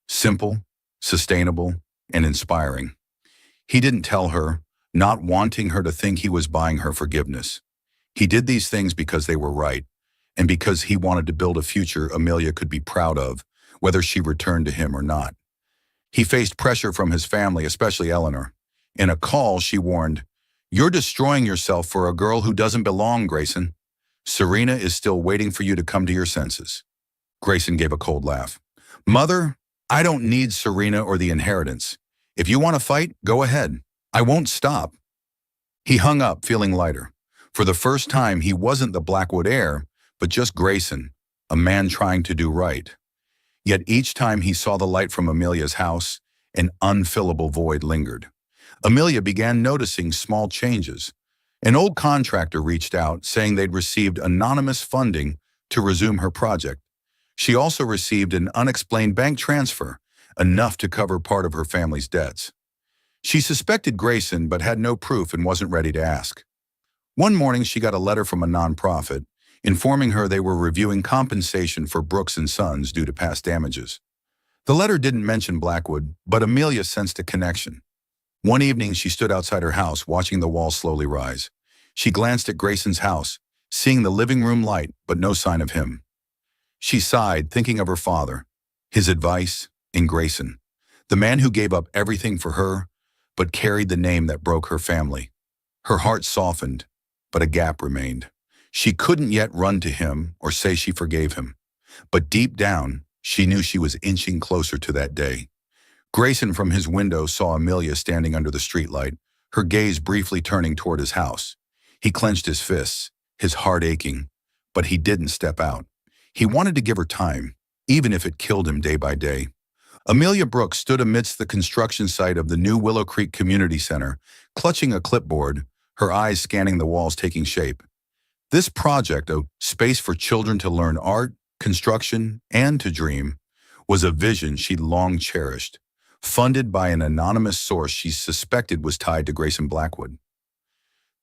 simple, sustainable, and inspiring. He didn't tell her, not wanting her to think he was buying her forgiveness. He did these things because they were right, and because he wanted to build a future Amelia could be proud of, whether she returned to him or not. He faced pressure from his family, especially Eleanor. In a call, she warned, "You're destroying yourself for a girl who doesn't belong, Grayson. Serena is still waiting for you to come to your senses." Grayson gave a cold laugh. "Mother, I don't need Serena or the inheritance. If you want to fight, go ahead. I won't stop." He hung up, feeling lighter. For the first time, he wasn't the Blackwood heir, but just Grayson, a man trying to do right. Yet each time he saw the light from Amelia's house, an unfillable void lingered. Amelia began noticing small changes. An old contractor reached out, saying they'd received anonymous funding to resume her project. She also received an unexplained bank transfer, enough to cover part of her family's debts. She suspected Grayson, but had no proof and wasn't ready to ask. One morning, she got a letter from a nonprofit, informing her they were reviewing compensation for Brooks and Sons due to past damages. The letter didn't mention Blackwood, but Amelia sensed a connection. One evening, she stood outside her house, watching the walls slowly rise. She glanced at Grayson's house, seeing the living room light, but no sign of him. She sighed, thinking of her father, his advice, and Grayson, the man who gave up everything for her, but carried the name that broke her family. Her heart softened, but a gap remained. She couldn't yet run to him or say she forgave him. But deep down, she knew she was inching closer to that day. Grayson from his window saw Amelia standing under the streetlight, her gaze briefly turning toward his house. He clenched his fists, his heart aching, but he didn't step out. He wanted to give her time, even if it killed him day by day. Amelia Brooks stood amidst the construction site of the new Willow Creek Community Center, clutching a clipboard, her eyes scanning the walls taking shape. This project, a space for children to learn art, construction, and to dream, was a vision she'd long cherished, funded by an anonymous source she suspected was tied to Grayson Blackwood.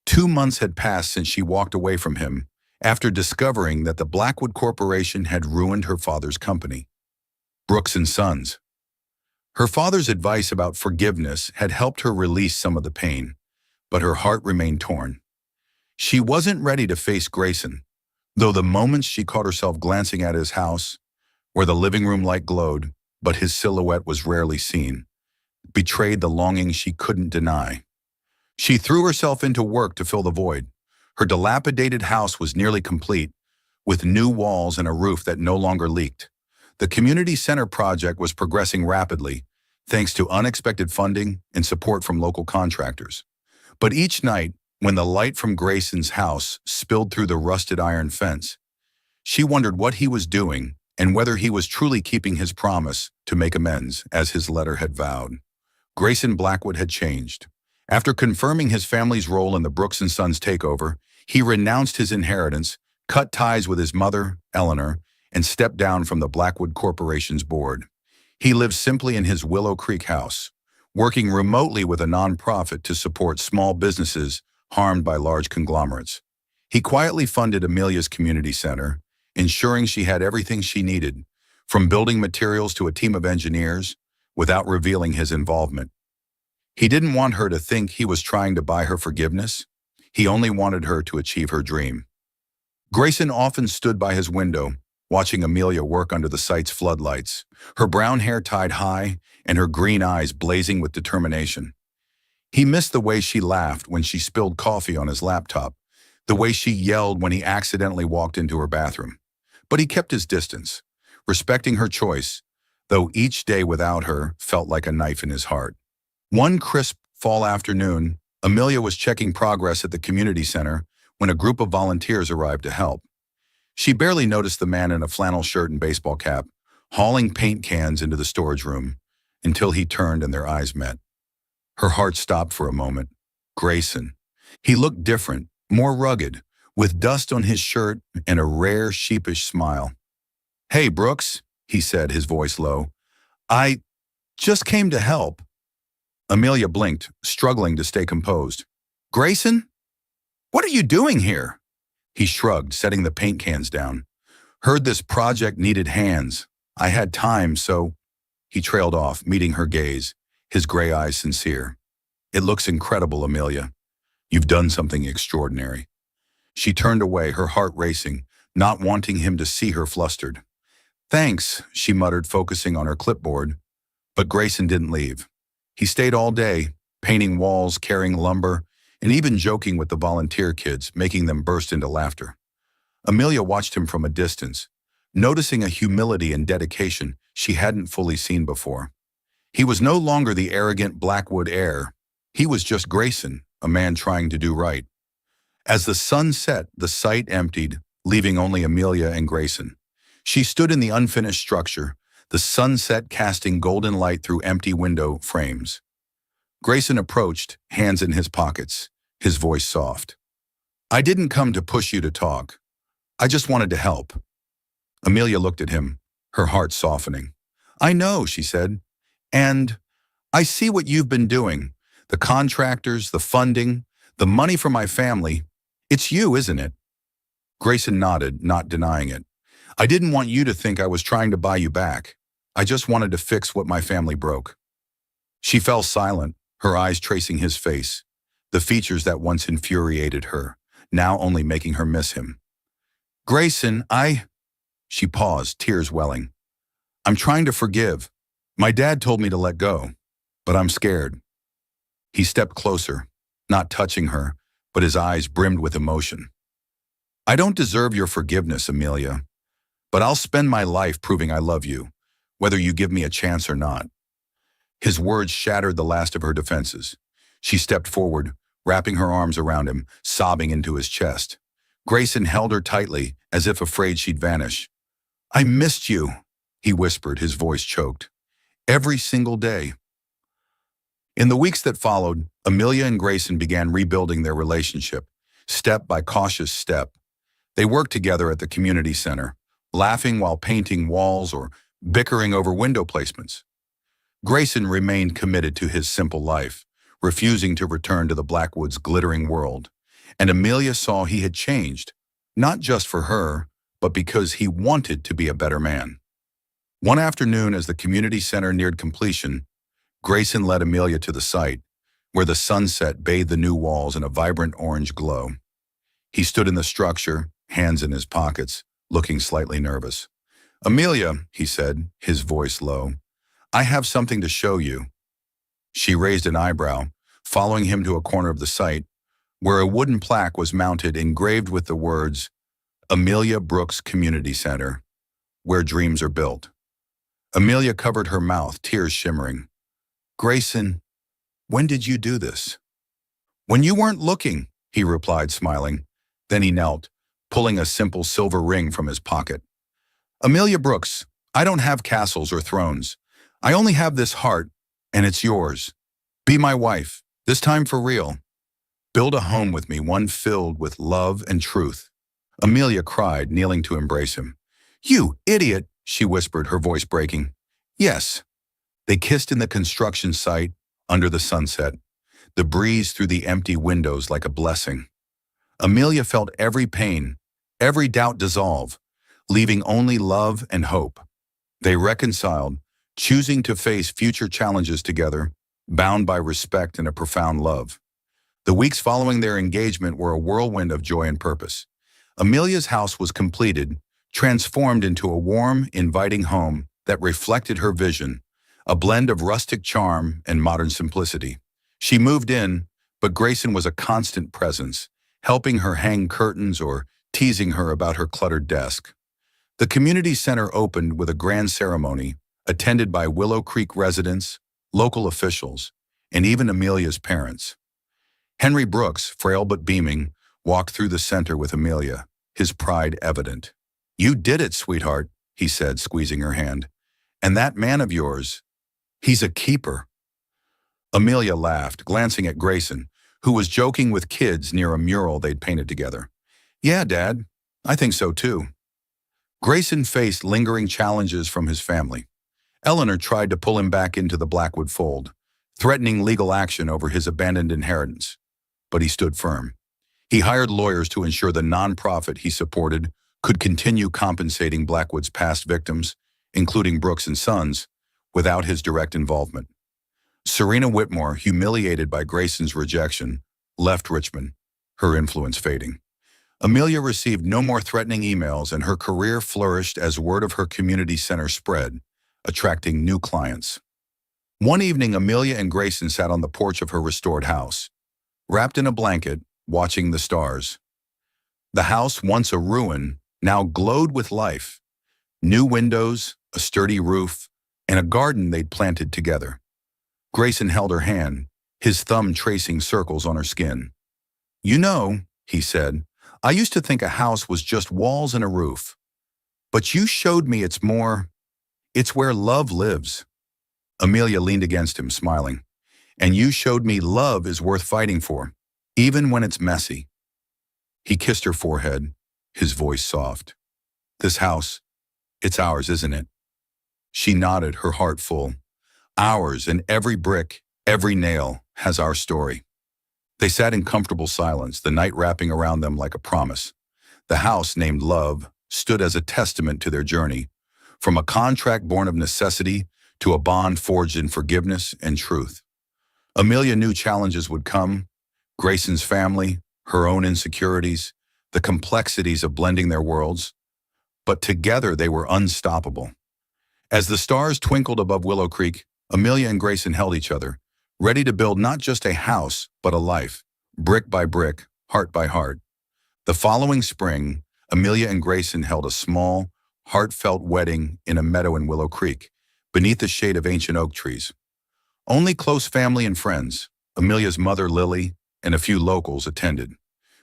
2 months had passed since she walked away from him, after discovering that the Blackwood Corporation had ruined her father's company, Brooks and Sons. Her father's advice about forgiveness had helped her release some of the pain, but her heart remained torn. She wasn't ready to face Grayson, though the moments she caught herself glancing at his house, where the living room light glowed, but his silhouette was rarely seen, betrayed the longing she couldn't deny. She threw herself into work to fill the void. Her dilapidated house was nearly complete, with new walls and a roof that no longer leaked. The community center project was progressing rapidly, thanks to unexpected funding and support from local contractors. But each night, when the light from Grayson's house spilled through the rusted iron fence, she wondered what he was doing and whether he was truly keeping his promise to make amends, as his letter had vowed. Grayson Blackwood had changed. After confirming his family's role in the Brooks & Sons takeover, he renounced his inheritance, cut ties with his mother, Eleanor, and stepped down from the Blackwood Corporation's board. He lived simply in his Willow Creek house, working remotely with a nonprofit to support small businesses harmed by large conglomerates. He quietly funded Amelia's community center, ensuring she had everything she needed, from building materials to a team of engineers, without revealing his involvement. He didn't want her to think he was trying to buy her forgiveness. He only wanted her to achieve her dream. Grayson often stood by his window, watching Amelia work under the site's floodlights, her brown hair tied high and her green eyes blazing with determination. He missed the way she laughed when she spilled coffee on his laptop, the way she yelled when he accidentally walked into her bathroom. But he kept his distance, respecting her choice, though each day without her felt like a knife in his heart. One crisp fall afternoon, Amelia was checking progress at the community center when a group of volunteers arrived to help. She barely noticed the man in a flannel shirt and baseball cap, hauling paint cans into the storage room, until he turned and their eyes met. Her heart stopped for a moment. Grayson. He looked different, more rugged, with dust on his shirt and a rare sheepish smile. "Hey, Brooks," he said, his voice low. "I just came to help." Amelia blinked, struggling to stay composed. "Grayson? What are you doing here?" He shrugged, setting the paint cans down. "Heard this project needed hands. I had time, so—" He trailed off, meeting her gaze, his gray eyes sincere. "It looks incredible, Amelia. You've done something extraordinary." She turned away, her heart racing, not wanting him to see her flustered. "Thanks," she muttered, focusing on her clipboard. But Grayson didn't leave. He stayed all day, painting walls, carrying lumber, and even joking with the volunteer kids, making them burst into laughter. Amelia watched him from a distance, noticing a humility and dedication she hadn't fully seen before. He was no longer the arrogant Blackwood heir. He was just Grayson, a man trying to do right. As the sun set, the site emptied, leaving only Amelia and Grayson. She stood in the unfinished structure, the sunset casting golden light through empty window frames. Grayson approached, hands in his pockets, his voice soft. "I didn't come to push you to talk. I just wanted to help." Amelia looked at him, her heart softening. "I know," she said. "And I see what you've been doing. The contractors, the funding, the money for my family. It's you, isn't it?" Grayson nodded, not denying it. "I didn't want you to think I was trying to buy you back. I just wanted to fix what my family broke." She fell silent, her eyes tracing his face, the features that once infuriated her, now only making her miss him. "Grayson, She paused, tears welling. "I'm trying to forgive. My dad told me to let go, but I'm scared." He stepped closer, not touching her, but his eyes brimmed with emotion. "I don't deserve your forgiveness, Amelia, but I'll spend my life proving I love you, whether you give me a chance or not." His words shattered the last of her defenses. She stepped forward, wrapping her arms around him, sobbing into his chest. Grayson held her tightly, as if afraid she'd vanish. "I missed you," he whispered, his voice choked. "Every single day." In the weeks that followed, Amelia and Grayson began rebuilding their relationship, step by cautious step. They worked together at the community center, laughing while painting walls or bickering over window placements. Grayson remained committed to his simple life, refusing to return to the Blackwoods' glittering world, and Amelia saw he had changed, not just for her, but because he wanted to be a better man. One afternoon, as the community center neared completion, Grayson led Amelia to the site, where the sunset bathed the new walls in a vibrant orange glow. He stood in the structure, hands in his pockets, looking slightly nervous. "Amelia," he said, his voice low, "I have something to show you." She raised an eyebrow, following him to a corner of the site, where a wooden plaque was mounted engraved with the words, "Amelia Brooks Community Center, where dreams are built." Amelia covered her mouth, tears shimmering. "Grayson, when did you do this?" "When you weren't looking," he replied, smiling. Then he knelt, pulling a simple silver ring from his pocket. "Amelia Brooks, I don't have castles or thrones. I only have this heart, and it's yours. Be my wife, this time for real. Build a home with me, one filled with love and truth." Amelia cried, kneeling to embrace him. "You idiot," she whispered, her voice breaking. "Yes." They kissed in the construction site, under the sunset, the breeze through the empty windows like a blessing. Amelia felt every pain, every doubt dissolve, leaving only love and hope. They reconciled, choosing to face future challenges together, bound by respect and a profound love. The weeks following their engagement were a whirlwind of joy and purpose. Amelia's house was completed, transformed into a warm, inviting home that reflected her vision, a blend of rustic charm and modern simplicity. She moved in, but Grayson was a constant presence, helping her hang curtains or teasing her about her cluttered desk. The community center opened with a grand ceremony, attended by Willow Creek residents, local officials, and even Amelia's parents. Henry Brooks, frail but beaming, walked through the center with Amelia, his pride evident. "You did it, sweetheart," he said, squeezing her hand. "And that man of yours, he's a keeper." Amelia laughed, glancing at Grayson, who was joking with kids near a mural they'd painted together. "Yeah, Dad, I think so too." Grayson faced lingering challenges from his family. Eleanor tried to pull him back into the Blackwood fold, threatening legal action over his abandoned inheritance. But he stood firm. He hired lawyers to ensure the nonprofit he supported could continue compensating Blackwood's past victims, including Brooks and Sons, without his direct involvement. Serena Whitmore, humiliated by Grayson's rejection, left Richmond, her influence fading. Amelia received no more threatening emails, and her career flourished as word of her community center spread, attracting new clients. One evening, Amelia and Grayson sat on the porch of her restored house, wrapped in a blanket, watching the stars. The house, once a ruin, now glowed with life. New windows, a sturdy roof, and a garden they'd planted together. Grayson held her hand, his thumb tracing circles on her skin. "You know," he said, "I used to think a house was just walls and a roof. But you showed me it's more. It's where love lives." Amelia leaned against him, smiling. "And you showed me love is worth fighting for, even when it's messy." He kissed her forehead, his voice soft. "This house, it's ours, isn't it?" She nodded, her heart full. "Ours, and every brick, every nail has our story." They sat in comfortable silence, the night wrapping around them like a promise. The house, named Love, stood as a testament to their journey, from a contract born of necessity to a bond forged in forgiveness and truth. Amelia knew challenges would come: Grayson's family, her own insecurities, the complexities of blending their worlds. But together they were unstoppable. As the stars twinkled above Willow Creek, Amelia and Grayson held each other, ready to build not just a house, but a life, brick by brick, heart by heart. The following spring, Amelia and Grayson held a small, heartfelt wedding in a meadow in Willow Creek, beneath the shade of ancient oak trees. Only close family and friends, Amelia's mother Lily, and a few locals attended.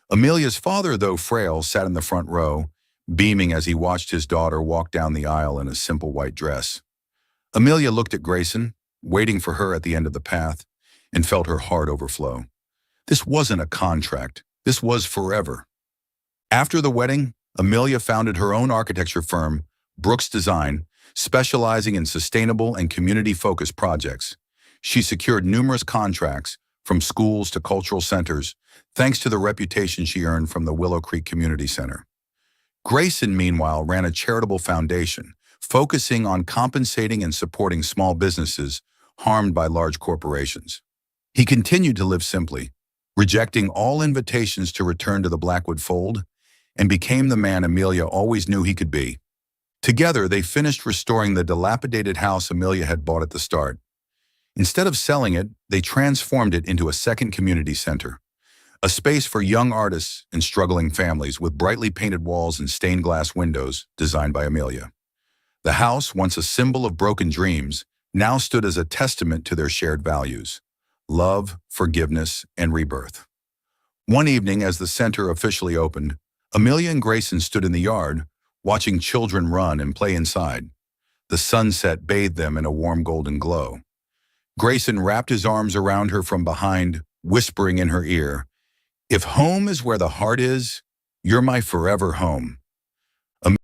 Amelia's father, though frail, sat in the front row, beaming as he watched his daughter walk down the aisle in a simple white dress. Amelia looked at Grayson, waiting for her at the end of the path, and felt her heart overflow. This wasn't a contract. This was forever. After the wedding, Amelia founded her own architecture firm, Brooks Design, specializing in sustainable and community-focused projects. She secured numerous contracts, from schools to cultural centers, thanks to the reputation she earned from the Willow Creek Community Center. Grayson, meanwhile, ran a charitable foundation, focusing on compensating and supporting small businesses harmed by large corporations. He continued to live simply, rejecting all invitations to return to the Blackwood fold, and became the man Amelia always knew he could be. Together, they finished restoring the dilapidated house Amelia had bought at the start. Instead of selling it, they transformed it into a second community center, a space for young artists and struggling families with brightly painted walls and stained glass windows designed by Amelia. The house, once a symbol of broken dreams, now stood as a testament to their shared values: love, forgiveness, and rebirth. One evening, as the center officially opened, Amelia and Grayson stood in the yard, watching children run and play inside. The sunset bathed them in a warm golden glow. Grayson wrapped his arms around her from behind, whispering in her ear, "If home is where the heart is, you're my forever home."